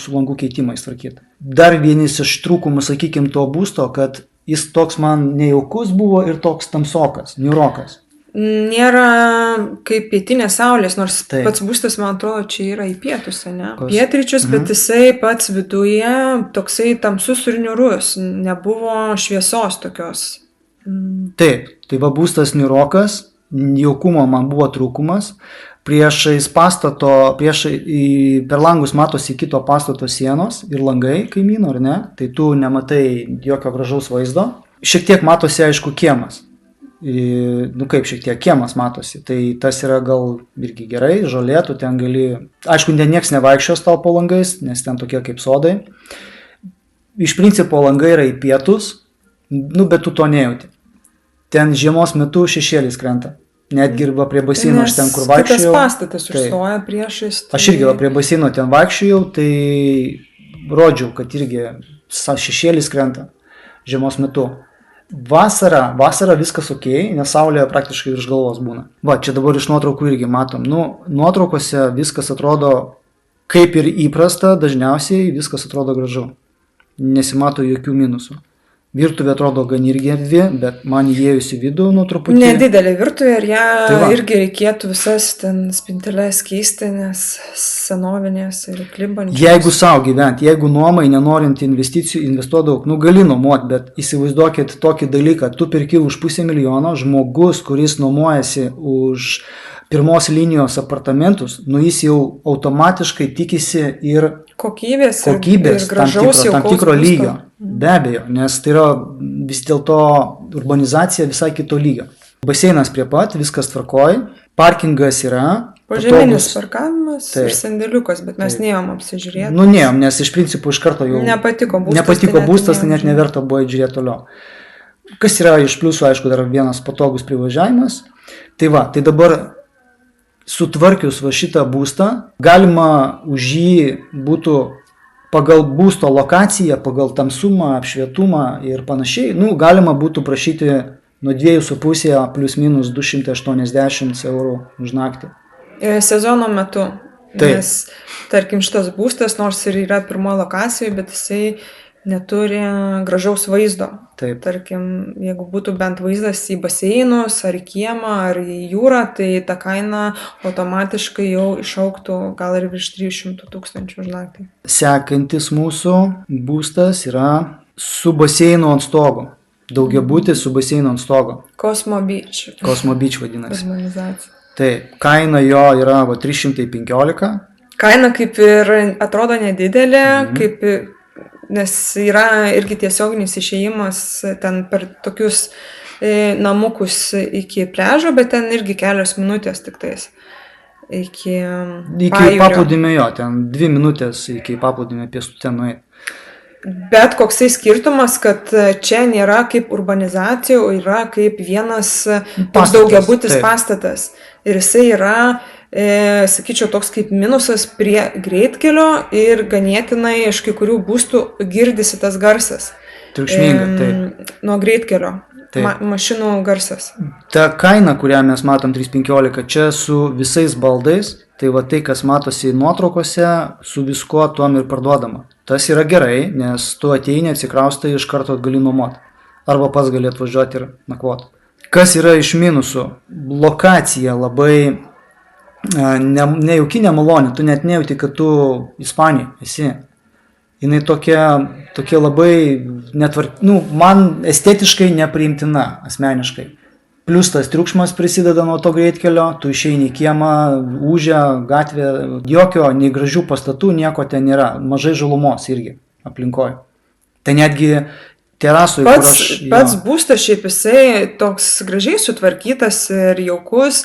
su langų keitimais tvarkyti. Dar vienas iš trūkumų, sakykime, to būsto, kad jis toks man nejaukus buvo ir toks tamsokas, niūrokas. Nėra kaip pietinės saulės, nors pats būstas, man atrodo, čia yra į pietus, ne? Pietryčius, bet jisai pats viduje toksai tamsus ir niūrus, nebuvo šviesos tokios. Taip, tai va būstas niūrokas, jaukumo man buvo trūkumas, priešais pastato, per langus matosi kito pastato sienos ir langai kaimynų, ar ne, tai tu nematai jokio gražaus vaizdo. Šiek tiek matosi, aišku, kiemas. Kaip šiek tiek kiemas matosi, tai tas yra gal irgi gerai, žolė, tu ten gali, aišku, nieks nevaikščios tau po langais, nes ten tokie kaip sodai. Iš principo langai yra į pietus, bet tu to nejauti. Ten žiemos metu šešėlis krenta. Netgi ir prie baseino aš ten, kur vaikščiojau. Kitas pastatas užstoja priešais. Aš irgi prie baseino ten vaikščiojau, tai rodžiau, kad irgi šešėlis krenta žiemos metu. Vasara viskas ok, nes saulė praktiškai virš galvos būna. Va, čia dabar iš nuotraukų irgi matom. Nuotraukose viskas atrodo kaip ir įprasta, dažniausiai viskas atrodo gražu. Nesimato jokių minusų. Virtuvė atrodo gan irgi erdvi, bet man įėjus į vidų truputį. Nedidelė virtuvė ir ją irgi reikėtų visas ten spinteles keisti, nes senovinės ir klimbančios. Jeigu savo gyventi, jeigu nuomai nenorint investicijų, investuoti daug, gali nuomoti, bet įsivaizduokit tokį dalyką, tu perki už 500 000, žmogus, kuris nuomojasi už pirmos linijos apartamentus, jis jau automatiškai tikisi ir kokybės tam tikro lygio. Be abejo, nes tai yra vis dėlto urbanizacija visai kito lygio. Baseinas prie pat, viskas tvarkoj, parkingas yra. Požeminis parkavimas ir sandėliukas, bet mes neėjom apsižiūrėti. Neėjom, nes iš principo iš karto jau nepatiko būstas, tai net neverta buvo žiūrėti toliau. Kas yra iš pliusų, aišku, dar vienas patogus privažiavimas. Tai dabar sutvarkius va šitą būstą, galima už jį būtų pagal būsto lokaciją, pagal tamsumą, apšvietumą ir panašiai, galima būtų prašyti nuo 2,5 plus minus 280 eurų už naktį. Sezono metu, nes tarkim šitas būstas, nors ir yra pirmoje lokacijoje, bet jisai neturi gražaus vaizdo. Taip. Tarkim, jeigu būtų bent vaizdas į baseinus, ar į kiemą, ar į jūrą, tai ta kaina automatiškai jau išaugtų gal ir virš 300 000 už naktį. Sekantis mūsų būstas yra su baseinu ant stogo. Daugiabutis su baseinu ant stogo. Cosmo Beach. Cosmo Beach vadinasi. Urbanizacija. Taip, kaina jo yra 315. Kaina kaip ir atrodo nedidelė, nes yra irgi tiesioginis išėjimas ten per tokius namukus iki pliažo, bet ten irgi kelios minutės tik tais. Iki paplūdimio jo, ten 2 minutės iki paplūdimio pėstute nueiti. Bet koksai skirtumas, kad čia nėra kaip urbanizacija, o yra kaip vienas toks daugiabutis pastatas. Ir jisai yra, sakyčiau, toks kaip minusas prie greitkelio ir ganėtinai iš kai kurių būstų girdisi tas garsas. Triukšminga, taip. Nuo greitkelio. Mašinų garsas. Ta kaina, kurią mes matom 315, čia su visais baldais, tai va tai, kas matosi nuotraukose, su viskuo tuom ir parduodama. Tas yra gerai, nes tu ateini, atsikraustai, iš karto gali nuomoti. Arba pats gali atvažiuoti ir nakvoti. Kas yra iš minusų? Lokacija labai nejauki, nemaloni. Tu net nejauti, kad tu Ispanijai esi. Jinai tokia labai man estetiškai nepriimtina asmeniškai. Plius tas triukšmas prisideda nuo to greitkelio, tu išeini į kiemą, ūžia, gatvė, jokio nei gražių pastatų, nieko ten nėra, mažai žalumos irgi aplinkoje. Tai netgi terasui, pats būstas šiaip jisai toks gražiai sutvarkytas ir jaukus,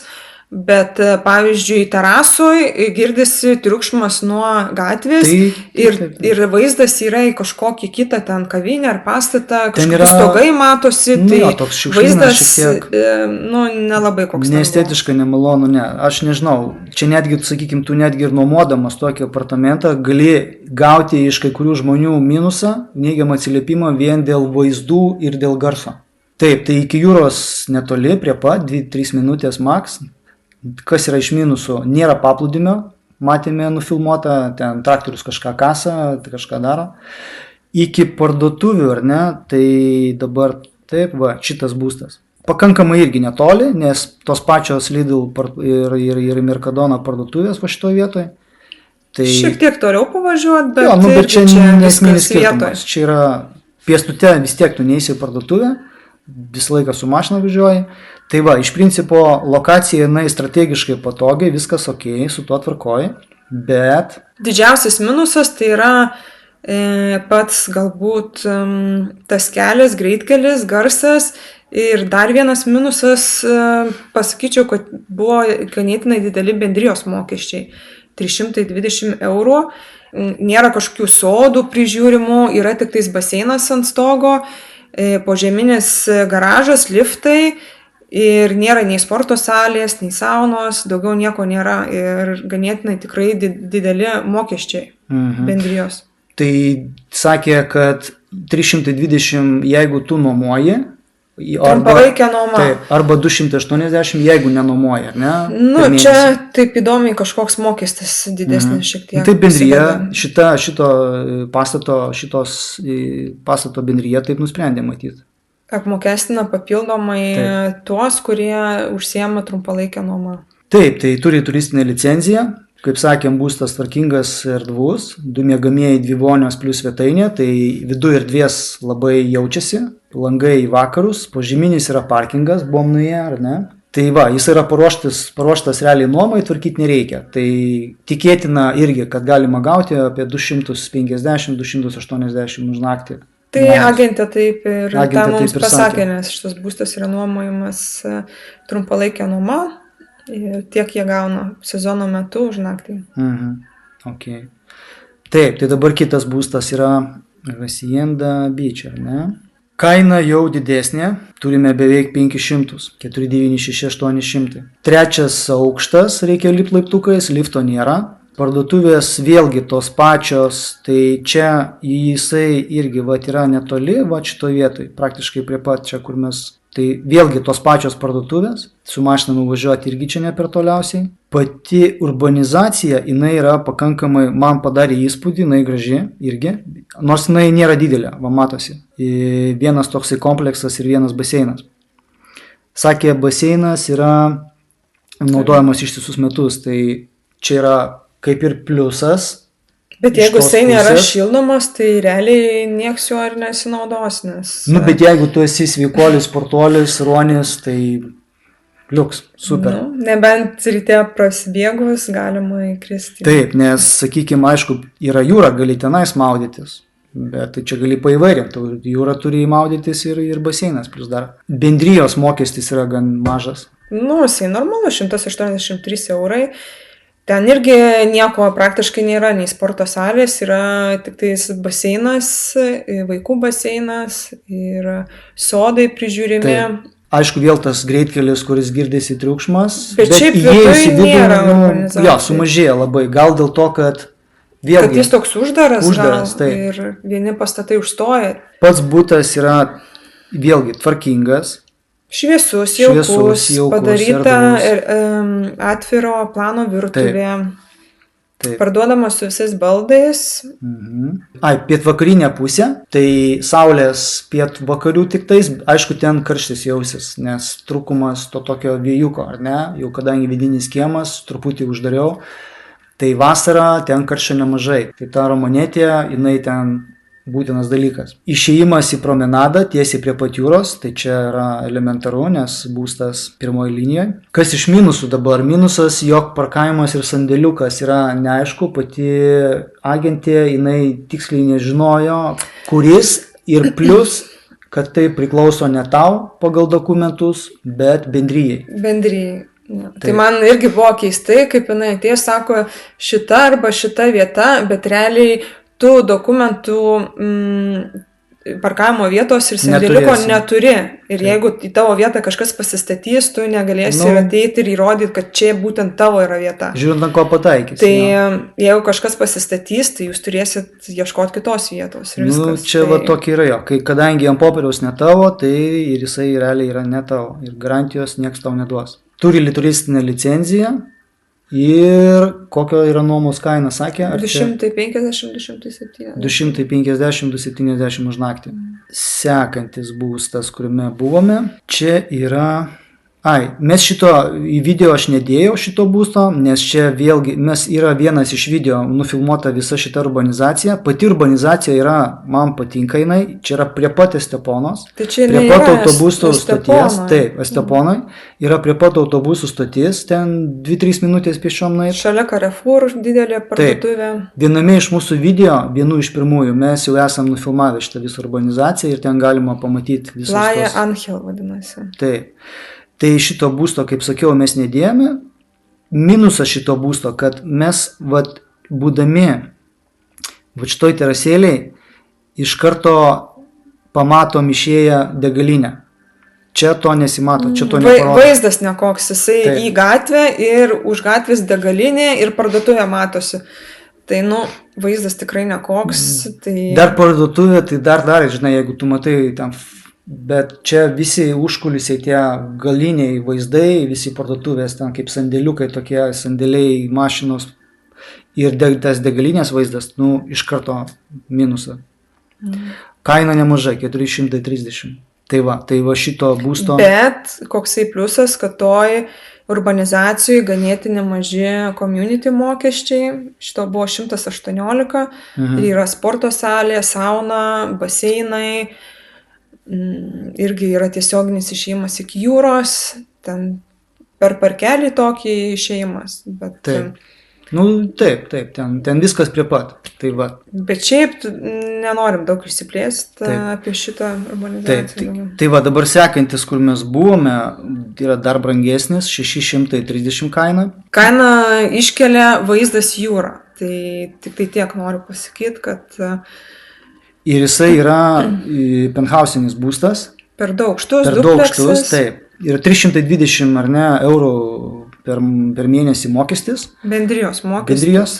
bet pavyzdžiui terasui girdisi triukšmas nuo gatvės ir vaizdas yra į kažkokį kitą ten kavinę ar pastatą, kažkokie stogai matosi, tai vaizdas nelabai koks. Neestetiškai nemalonu, ne. Aš nežinau, čia netgi, sakykim, tu netgi ir nuomodamas tokį apartamentą gali gauti iš kai kurių žmonių minusą, neigiamą atsiliepimą vien dėl vaizdų ir dėl garso. Taip, tai iki jūros netoli, prie pat, 2-3 minutės maks. Kas yra iš minusų? Nėra paplūdimio, matėme nufilmuotą, ten traktorius kažką kasa, kažką daro. Iki parduotuvių, ar ne, tai dabar taip, šitas būstas. Pakankamai irgi netoli, nes tos pačios Lidl ir Mercadona parduotuvės va šitoje vietoje. Tai... Šiek tiek toliau pavažiuot, bet, bet čia nesminis skirtumas. Čia yra pėstute, vis tiek tu neisi į parduotuvę, visą laiką su mašina važiuoji. Tai va, iš principo lokacija jinai strategiškai patogiai, viskas ok, su tuo tvarkoji, bet... Didžiausias minusas tai yra pats galbūt tas kelias, greitkelis, garsas ir dar vienas minusas, pasakyčiau, kad buvo ganėtinai dideli bendrijos mokesčiai, 320 €, nėra kažkokių sodų prižiūrimų, yra tik tais baseinas ant stogo, požeminis garažas, liftai. Ir nėra nei sporto salės, nei saunos, daugiau nieko nėra ir ganėtinai tikrai dideli mokesčiai bendrijos. Tai sakė, kad 320, jeigu tu nuomoji, trumpalaikė nuoma. Taip, arba 280, jeigu nenuomoji, ar ne? Čia taip įdomiai kažkoks mokestis didesnis šiek tiek. Taip bendryje, šito pastato bendryje taip nusprendė matyti. Apmokestina papildomai tuos, kurie užsiema trumpalaikę nuomą. Taip, tai turi turistinę licenciją. Kaip sakėm, būstas tvarkingas erdvus, 2 miegamieji, 2 vonios plus svetainė, tai viduje erdvės labai jaučiasi, langai į vakarus, požeminis yra parkingas, buvom nuėję, ar ne? Tai va, jis yra paruoštas realiai nuomai, tvarkyti nereikia. Tai tikėtina irgi, kad galima gauti apie 250-280 už naktį. Tai agentė taip ir tą mums pasakė, nes šitas būstas yra nuomojamas trumpalaikė nuoma. Tiek jie gauna sezono metu už naktį. Okay. Taip, tai dabar kitas būstas yra Hacienda Beach, ar ne? Kaina jau didesnė, turime beveik 500, 496, 800. Trečias aukštas, reikia lipti laiptukais, lifto nėra. Parduotuvės vėlgi tos pačios, tai čia jisai irgi yra netoli, šito vietoj, praktiškai prie pat čia, kur mes... Tai vėlgi tos pačios parduotuvės, su mašina nuvažiuoti irgi čia ne per toliausiai. Pati urbanizacija, jinai yra pakankamai, man padarė įspūdį, jinai graži irgi, nors jinai nėra didelė, va matosi. Vienas toksai kompleksas ir vienas baseinas. Sakė, baseinas yra naudojamas ištisus metus, tai čia yra kaip ir pliusas. Bet iš jeigu tos jisai nėra pusės. šildomas, tai realiai nieks jo ir nesinaudos, nes... Nu, bet jeigu tu esi sveikuolis, sportuolis, ruonis, tai liuks, super. Nu, nebent ryte prasibėgus galima įkristi. Taip, nes, sakykime, aišku, yra jūra, gali tenais maudytis, bet tai čia gali paįvairinti, jūra turi maudytis ir baseinas, plus dar bendrijos mokestis yra gan mažas. Nu, jisai normalu, 183 eurai. Ten irgi nieko praktiškai nėra, nei sporto salės, yra tik tais baseinas, vaikų baseinas ir sodai prižiūrimi. Taip. Aišku, vėl tas greitkelis, kuris girdėsi triukšmas, Bet šiaip įėjus į viduj nėra vidų, organizacijų. jo, sumažėja labai, gal dėl to, kad Kad vėlgi jis toks uždaras gal, taip. ir vieni pastatai užstoja. Pats butas yra vėlgi tvarkingas, Šviesus, Šviesus, jaukus, padaryta erdvus. atviro plano virtuvė. Taip. Parduodama su visais baldais. Pietvakarinė pusė, tai saulės pietvakarių tik tais, aišku, ten karštis jausis, nes trūkumas to tokio vėjuko, ar ne, jau kadangi vidinis kiemas, truputį uždariau, tai vasarą ten karščio nemažai, tai ta romanetė, jinai ten būtinas dalykas. Išėjimas į promenadą tiesiai prie pat jūros, tai čia yra elementaru, nes būstas pirmoji linijoje. Kas iš minusų dabar? Minusas, jog parkavimas ir sandėliukas yra neaišku, pati agentė, jinai tiksliai nežinojo, kuris ir plus, kad tai priklauso ne tau pagal dokumentus, bet bendryjai. Bendryjai. Ja. Tai man irgi buvo keistai, kaip jinai atėjo, sako, šita arba šita vieta, bet realiai tų dokumentų parkavimo vietos ir sandėliuko neturi. Ir jeigu į tavo vietą kažkas pasistatys, tu negalėsi ateiti ir įrodyti, kad čia būtent tavo yra vieta. Žiūrint, ant ko pataikys. Tai jeigu kažkas pasistatys, tai jūs turėsit ieškoti kitos vietos. Ir viskas. Čia va tokia yra jo. Kadangi ant popieriaus ne tavo, tai ir jisai realiai yra ne tavo. Ir garantijos nieks tau neduos. Turi turistinę licenciją. Ir kokio yra nuomos kaina, sakė? 250-270. 250-270 už naktį. Sekantis būstas, kuriame buvome, čia yra... Mes į video aš nedėjau šito būsto, nes čia vėlgi, yra vienas iš video nufilmuota visa šita urbanizacija. Pati urbanizacija yra, man patinka jinai, čia yra prie pat Esteponos, tai prie pat autobusų stoties, taip, Esteponai, yra prie pat autobusų stoties, ten 2-3 minutės pėsčiom nueiti. Šalia Carrefour didelė parduotuvė. Viename iš mūsų video, vienu iš pirmųjų, mes jau esam nufilmavę šitą visą urbanizaciją ir ten galima pamatyti visus Playa Angel vadinasi. Taip. Tai šito būsto, kaip sakiau, mes nedėjome. Minusas šito būsto, kad mes, būdami šitoj terasėliai, iš karto pamatom išėję degalinę. Čia to nesimato, čia to neparodo. Vaizdas nekoks, jisai į gatvę ir už gatvės degalinė ir parduotuvė matosi. Tai, vaizdas tikrai nekoks. Tai... Dar parduotuvė, tai dar, žinai, jeigu tu matai ten... Bet čia visi užkulisiai, tie galiniai vaizdai, visi parduotuvės, ten kaip sandėliukai, tokie sandėliai, mašinos ir tas degalinės vaizdas, iš karto minusą. Kaina nemažai, 430. Tai va šito būsto. Bet koksai pliusas, kad toj urbanizacijai ganėtinai maži community mokesčiai, šito buvo 118, ir yra sporto salė, sauna, baseinai. Irgi yra tiesioginis išėjimas iki jūros, ten per parkelį tokį išėjimas. Bet, taip, ten viskas prie pat. Tai va. Bet šiaip nenorim daug išsiplėsti apie šitą urbanizaciją. Tai va, dabar sekantis, kur mes buvome, yra dar brangesnis, 630 kaina. Kaina iškelia vaizdas jūrą. Tai tik tai tiek noriu pasakyti, kad... Ir jisai yra penthausinis būstas. Per daug aukštus, per daug aukštus, taip. Ir 320 eurų per mėnesį mokestis. Bendrijos mokestis. Bendrijos.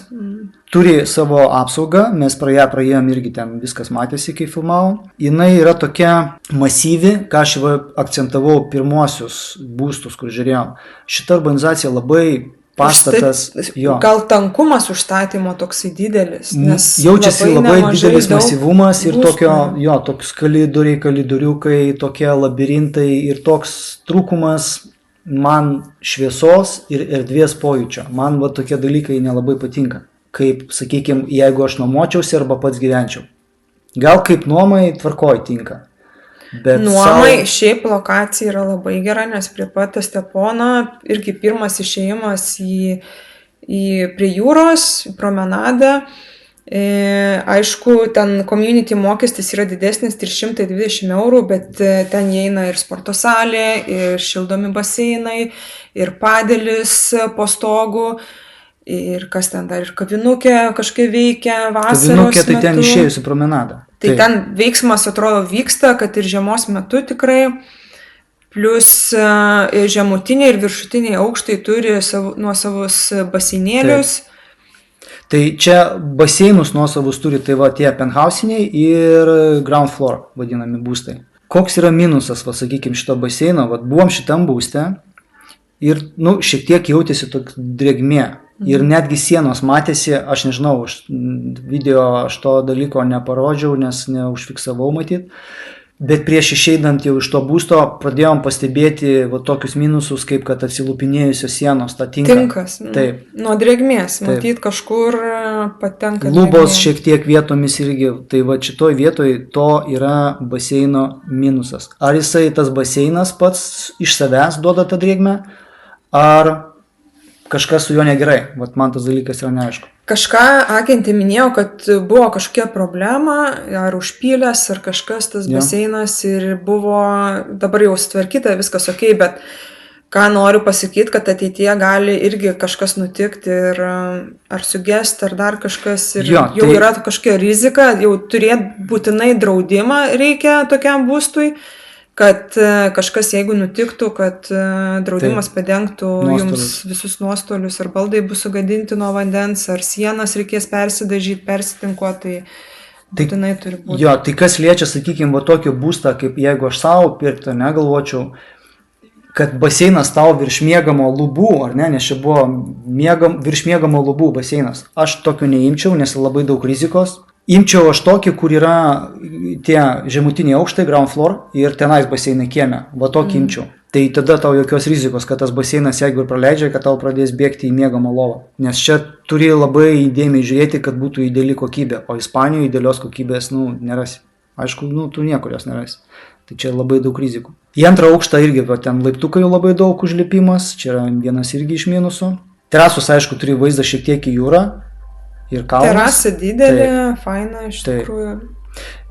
Turi savo apsaugą, mes praėjom irgi ten viskas matėsi, kai filmavom. Jinai yra tokia masyvi, ką aš akcentavau pirmuosius būstus, kur žiūrėjom. Šita urbanizacija labai... pastatas, gal tankumas užstatymo toksai didelis, nes jaučiasi labai didelis masyvumas ir toks kalidoriukai, tokie labirintai ir toks trūkumas man šviesos ir erdvės pojūčio. Man tokie dalykai nelabai patinka. kaip, sakykime, jeigu aš nuomočiausi arba pats gyvenčiau. Gal kaip nuomai tvarkoj tinka. Bet nuomai šiaip lokacija yra labai gera, nes prie pat Stepono irgi pirmas išėjimas prie jūros, promenadą. Aišku, ten community mokestis yra didesnis 320 €, bet ten įeina ir sporto salė, ir šildomi baseinai, ir padelis po stogu, ir kas ten dar, ir kavinukė kažkaip veikia vasaros kavinukė, tai metu. ten išėjusi promenadą. Tai ten veiksmas atrodo vyksta, kad ir žiemos metu tikrai, plus žemutiniai ir viršutiniai aukštai turi nuosavus baseinėlius. Tai čia baseinus nuosavus turi, tai va tie penthousiniai ir ground floor vadinami būstai. Koks yra minusas, va sakykime, šito baseino, va buvom šitam būste ir, šiek tiek jautėsi toks drėgmė. Ir netgi sienos matėsi, aš nežinau, video aš to dalyko neparodžiau, nes neužfiksavau matyt. Bet prieš išeidant jau iš to būsto pradėjom pastebėti va tokius minusus, kaip kad atsilupinėjusios sienos, ta tinkas. Taip. Nuo drėgmės, matyt, kažkur patenka lubos šiek tiek vietomis irgi, tai va šitoj vietoj to yra baseino minusas. Ar jisai tas baseinas pats iš savęs duoda tą drėgmę, ar kažkas su juo negerai, vat man tas dalykas yra neaišku. Kažką agentė minėjo, kad buvo kažkokia problema, ar užpylęs, ar kažkas tas baseinas ir buvo dabar jau sutvarkyta, viskas ok, bet ką noriu pasakyti, kad ateityje gali irgi kažkas nutikti ir ar sugesti, ar dar kažkas ir jau yra kažkokia rizika, jau turėti būtinai draudimą reikia tokiam būstui, kad kažkas, jeigu nutiktų, kad draudimas padengtų jums visus nuostolius, ar baldai bus sugadinti nuo vandens, ar sienas reikės persidažyti, persitinkuoti, tai būtinai turi būti. Jo, tai kas liečia, sakykime, va tokio būstą, kaip jeigu aš savo pirktų, negalvočiau, kad baseinas tau virš miegamo lubų, ar ne, nes čia buvo virš miegamo lubų baseinas. Aš tokio neimčiau, nes labai daug rizikos. Imčiau aš tokį, kur yra tie žemutiniai aukštai, ground floor, ir tenais baseinai kieme. Va tokį imčiau. Tai tada tau jokios rizikos, kad tas baseinas, jeigu ir praleidžia, kad tau pradės bėgti į miegamą lovą. Nes čia turi labai įdėmiai žiūrėti, kad būtų ideali kokybė. O Ispanijoje idealios kokybės, nerasi. Aišku, tu niekur jos nerasi. Tai čia labai daug rizikų. Į antrą aukštą irgi, va, ten laiptukai labai daug užlipimas. Čia yra vienas irgi iš minusų. Terasus, aišku, turi vaizdą šiek tiek į jūrą. Terasa didelė, faina iš tikrųjų.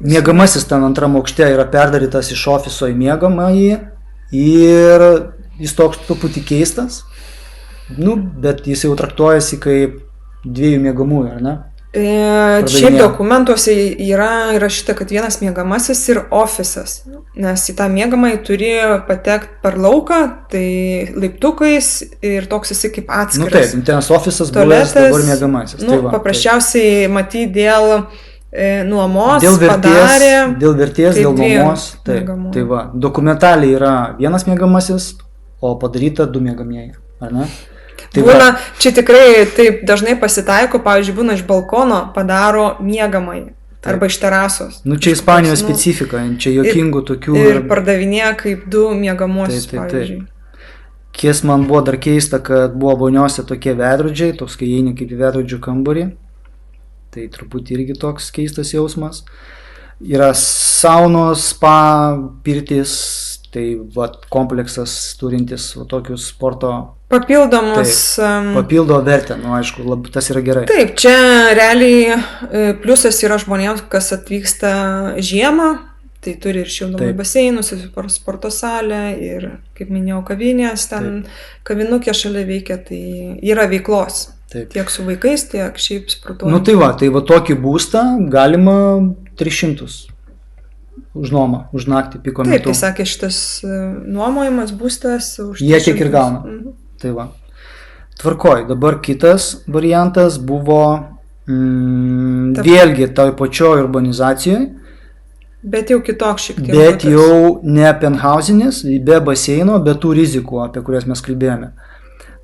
Miegamasis ten antram aukšte yra perdarytas iš ofiso į miegamąjį ir jis toks truputį keistas, bet jis jau traktuojasi kaip 2 miegamųjų, ar ne? Šiaip dokumentuose yra įrašyta, kad vienas miegamasis ir ofisas, nes į tą miegamąjį turi patekti per lauką, tai laiptukais ir toks jisai kaip atskiras. Taip, tenas ofisas buvęs, dabar miegamasis. Paprasčiausiai matyti dėl nuomos, dėl vertės, dėl nuomos. Tai va, dokumentaliai yra vienas miegamasis, o padaryta 2 miegamieji, ar ne? Būna, čia tikrai taip dažnai pasitaiko, pavyzdžiui, būna iš balkono padaro miegamąjį arba iš terasos. Čia Ispanijos specifika, čia jokingų tokių. Ir pardavinėja kaip 2 miegamuosius, pavyzdžiui. Kies man buvo dar keista, kad buvo voniose tokie veidrodžiai, toks kai eini kaip į veidrodžių kambarį. Tai truputį irgi toks keistas jausmas. Yra saunos, spa, pirtis, tai kompleksas turintis tokius sporto papildomus. Papildo vertę, aišku, tas yra gerai. Taip, čia realiai pliusas yra žmonėms, kas atvyksta žiemą, tai turi ir šildomų baseinus, ir sporto salę, ir, kaip minėjau, kavinės, ten kavinukė šalia veikia, tai yra veiklos. Tiek su vaikais, tiek šiaip sportuojant. Tai va tokį būstą galima 300 už nuomą, už naktį piko metu. Taip, tai sakė, šitas nuomojimas būstas už 300. Jie tiek ir gauna. Tai va. Tvarkoj, dabar kitas variantas buvo vėlgi toj pačioj urbanizacijoje. Bet jau kitoks šiek tiek. Bet jau ne penthousinis, be baseino, be tų rizikų, apie kurias mes kalbėjome.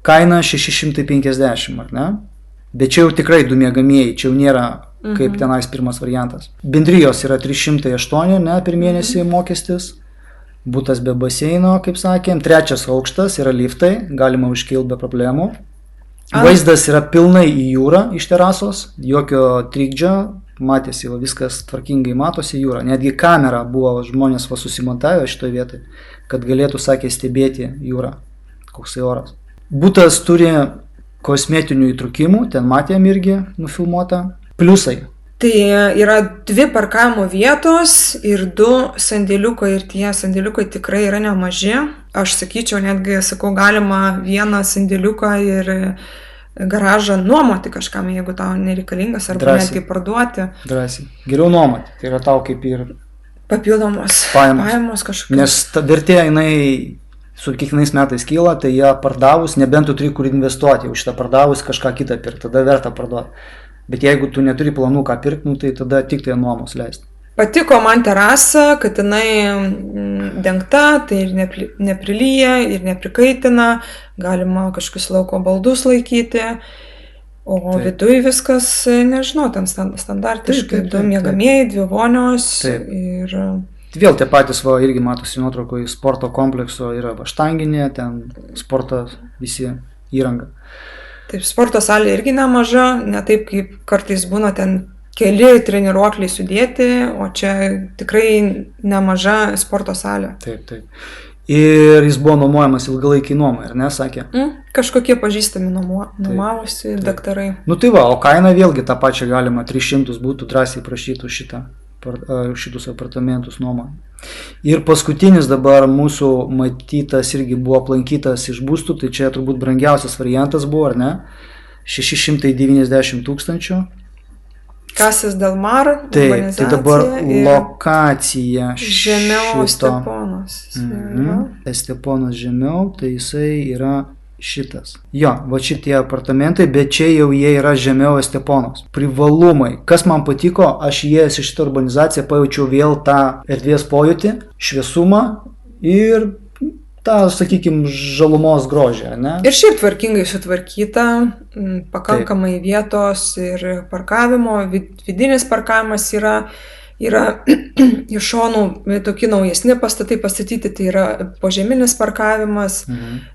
Kaina 650, ar ne? Bet čia jau tikrai 2 miegamieji, čia jau nėra kaip tenais pirmas variantas. Bendrijos yra 308, ne, per mėnesį mokestis. Butas be baseino, kaip sakėm. 3 aukštas yra liftai, galima užkilti be problemų. Vaizdas yra pilnai į jūrą iš terasos, jokio trikdžio, matėsi, viskas tvarkingai matosi jūra. Netgi kamera buvo žmonės susimontavę šitoje vietoje, kad galėtų, sakė, stebėti jūrą, koksai oras. Butas turi kosmetinių įtrūkimų, ten matėm irgi nufilmuota. Pliusai. Tai yra 2 parkavimo vietos ir 2 sandėliukai ir tie sandėliukai tikrai yra nemaži. Aš sakyčiau, netgi, galima vieną sandėliuką ir garažą nuomoti kažkam, jeigu tau nereikalingas, arba netgi parduoti. Drąsiai. Geriau nuomoti, tai yra tau kaip ir papildomos pajamos kažkokios. Nes ta vertė, jinai su kiekvienais metais kyla, tai ją pardavus, nebent tu turi kur investuoti, už šitą pardavus kažką kitą pirkti, tada verta parduoti. Bet jeigu tu neturi planų ką pirkti, tai tada tik tai nuomos leisti. Patiko man terasa, kad jinai dengta, tai ir neprilyja, ir neprikaitina, galima kažkokius lauko baldus laikyti, o viduje viskas, nežinau, ten standartiškai, 2 miegamieji, 2 vonios. Ir... Vėl tie patys, irgi matosi nuotraukoje, sporto komplekso yra štanginė, ten sporto visi įranga. Taip, sporto salė irgi nemaža, ne taip kaip kartais būna ten keli treniruokliai sudėti, o čia tikrai nemaža sporto salė. Taip. Ir jis buvo nuomojamas ilgalaikiai nuomai, ar ne, sakė? Kažkokie pažįstami nuomavosi daktarai. Tai o kaina vėlgi tą pačią galima, 300 būtų drąsiai prašytų šitus apartamentus nuomą. Ir paskutinis dabar mūsų matytas irgi buvo aplankytas iš būstų, tai čia turbūt brangiausias variantas buvo, ar ne? 690 000. Casas del Mar, urbanizacija. Tai dabar lokacija žemiau Esteponos. Esteponos žemiau, tai jisai yra šitas. Jo, va šitie apartamentai, bet čia jau jie yra žemiau Esteponos. Privalumai. Kas man patiko, aš įėjęs į šitą urbanizaciją pajaučiau vėl tą erdvės pojūtį, šviesumą ir tą, sakykime, žalumos grožį, ne? Ir šiaip tvarkingai sutvarkyta, pakankamai vietos ir parkavimo, vidinis parkavimas yra iš šonų tokie naujesni pastatai pastatyti, tai yra požeminis parkavimas,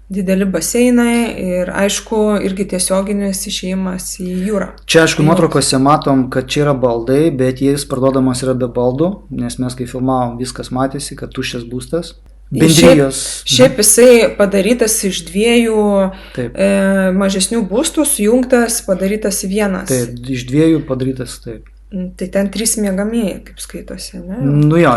dideli baseinai ir aišku irgi tiesioginis išėjimas į jūrą. Čia aišku nuotraukose matom, kad čia yra baldai, bet jis parduodamas yra be baldų, nes mes kai filmavom viskas matėsi, kad tuščias būstas. Bendrijos. Šiaip jisai padarytas iš 2 mažesnių būstų, sujungtas, padarytas vienas. Taip, iš 2 padarytas, taip. Tai ten 3 miegamieji, kaip skaitosi, ne?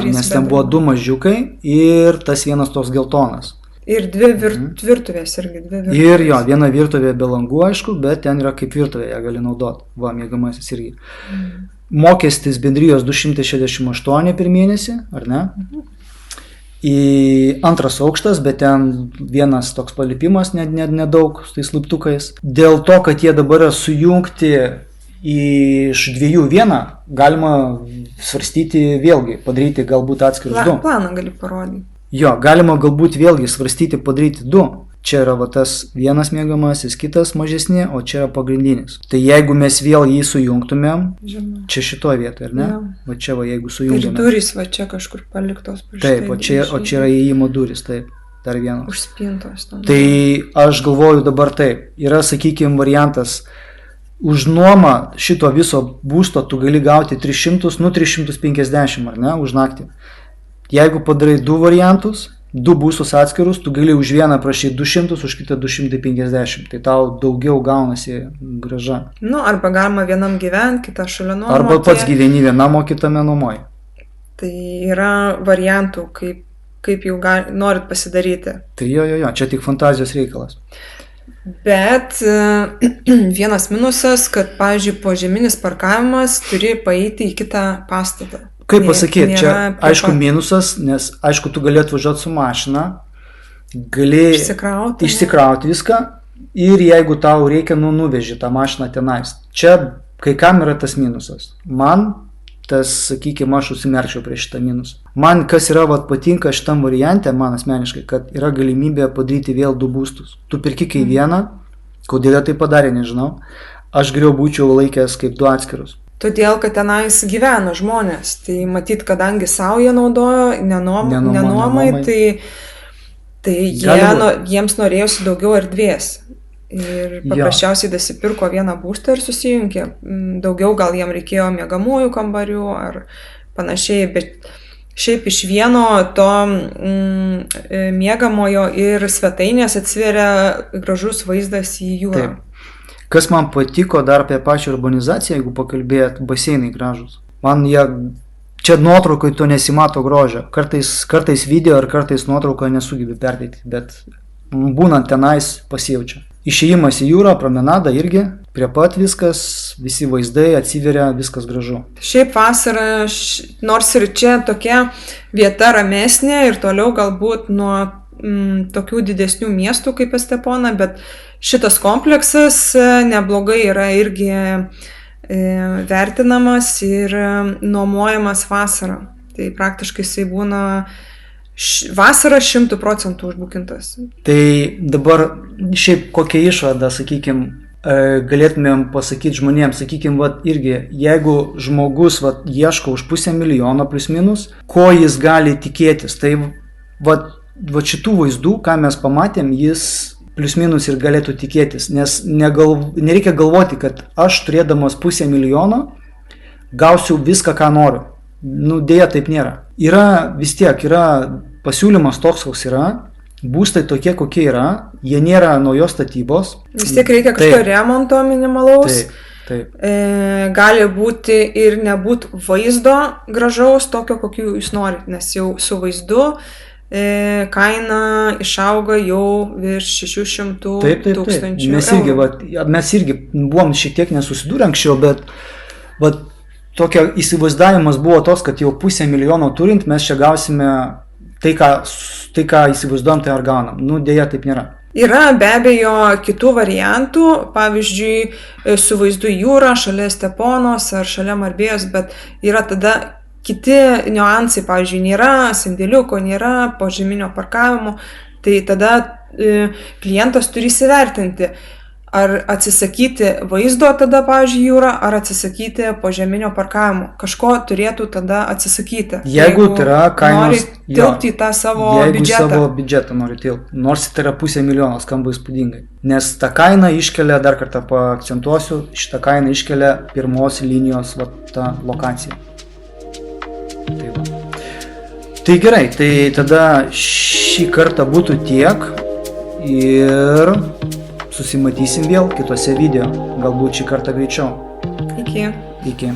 Nes ten buvo 2 mažiukai ir tas vienas toks geltonas. Ir 2 virtuvės irgi, 2 virtuvės. Ir jo, viena virtuvė be langų, aišku, bet ten yra kaip virtuvė, ją gali naudoti. Va, miegamasis irgi. Mokestis bendrijos 268 per mėnesį, ar ne? Į 2 aukštas, bet ten vienas toks palipimas, nedaug, su tais laiptukais. Dėl to, kad jie dabar yra sujungti iš 2 vieną, galima svarstyti vėlgi, padaryti galbūt atskirus 2. Planą gali parodyti. Jo, galima galbūt vėlgi svarstyti padaryti 2. Čia yra tas vienas miegamasis, kitas mažesnė, o čia yra pagrindinis. Tai jeigu mes vėl jį sujungtumėm, čia šitoje vietoje, ar ne? Ja. Va čia jeigu sujungtumėm. Ir durys va čia kažkur paliktos. Taip, o čia yra įėjimo durys, taip. Dar vienas. Užspintos. Tai aš galvoju dabar taip, yra, sakykime, variantas, už nuomą šito viso būsto tu gali gauti 350, ar ne, už naktį. Jeigu padarai 2 variantus, 2 būstus atskirus, tu gali už vieną prašyti 200, už kitą 250. Tai tau daugiau gaunasi grąža. Arba galima vienam gyventi, kitą šalia nuomoti. Arba pats gyveni vienam, o kitame nuomoji. Tai yra variantų, kaip jau norit pasidaryti. Tai jo, čia tik fantazijos reikalas. Bet vienas minusas, kad, pavyzdžiui, požeminis parkavimas turi paeiti į kitą pastatą. Kaip pasakyti, čia aišku minusas, nes aišku tu gali atvažiuoti su mašina, gali išsikrauti viską ir jeigu tau reikia, nuveži tą mašiną tenais. Čia kai kam yra tas minusas. Man tas, sakykime, aš užsimerkčiau prie šitą minusą. Man kas yra patinka šitam variante, man asmeniškai, kad yra galimybė padaryti vėl 2 būstus. Tu pirki kai vieną, kodėl tai padarė, nežinau. Aš geriau būčiau laikęs kaip 2 atskirus. Todėl, kad tenais gyvena žmonės. Tai matyt, kadangi savo jie naudojo, nenuomai, tai jiems norėjosi daugiau erdvės. Ir paprasčiausiai dasipirko vieną būstą ir susijungė. Daugiau gal jiem reikėjo miegamųjų kambarių ar panašiai, bet šiaip iš vieno to miegamojo ir svetainės atsiveria gražus vaizdas į jūrą. Taip. Kas man patiko dar apie pačią urbanizaciją, jeigu pakalbėt, baseinai gražus. Man jie, čia nuotraukai to nesimato grožio. Kartais video ar kartais nuotrauką nesugebi perteikti, bet būnant tenais pasijaučia. Išėjimas į jūrą, promenada irgi, prie pat viskas, visi vaizdai atsiveria, viskas gražu. Šiaip vasara, nors ir čia tokia vieta ramesnė ir toliau galbūt nuo tokių didesnių miestų kaip Estepona, bet šitas kompleksas neblogai yra irgi vertinamas ir nuomojamas vasarą. Tai praktiškai jisai būna vasarą 100% užbukintas. Tai dabar šiaip kokia išvada, sakykime, galėtumėm pasakyti žmonėms, sakykime, irgi, jeigu žmogus ieško už 500 000 plus minus, ko jis gali tikėtis, tai šitų vaizdų, ką mes pamatėm, jis plus minus ir galėtų tikėtis, nes nereikia galvoti, kad aš turėdamas 500 000 gausiu viską, ką noriu. Dėja, taip nėra. Vis tiek yra pasiūlymas toks, koks yra, būstai tokie, kokie yra, jie nėra naujos statybos. Vis tiek reikia kažkokio remonto minimalaus. Taip. Gali būti ir nebūt vaizdo gražaus, tokio, kokį jūs norit, nes jau su vaizdu kaina išauga jau virš 600 000 Mes irgi buvom šiek tiek nesusidūrę anksčiau, bet tokio įsivaizdavimas buvo toks, kad jau 500 000 turint, mes čia gausime tai, ką įsivaizduojam, tai ar gaunam. Dėja, taip nėra. Yra be abejo kitų variantų, pavyzdžiui, su vaizdu į jūrą, šalia Esteponos ar šalia Marbėjos, bet yra tada kiti niuansai, pavyzdžiui, nėra sandėliuko, nėra požeminio parkavimo, tai tada klientas turi įsivertinti, ar atsisakyti vaizdo tada, pavyzdžiui, jūrą, ar atsisakyti požeminio parkavimo. Kažko turėtų tada atsisakyti. Jeigu tai yra kainos... Nori tilpti į tą savo biudžetą. Jeigu savo biudžetą nori tilpti. Nors tai yra 500 000, skamba įspūdingai. Nes ta kaina iškelia, dar kartą paakcentuosiu, šitą kainą iškelia pirmos linijos ta lokacija. Tai gerai, tai tada šį kartą būtų tiek ir susimatysim vėl kitose video, galbūt šį kartą greičiau. Iki. Iki.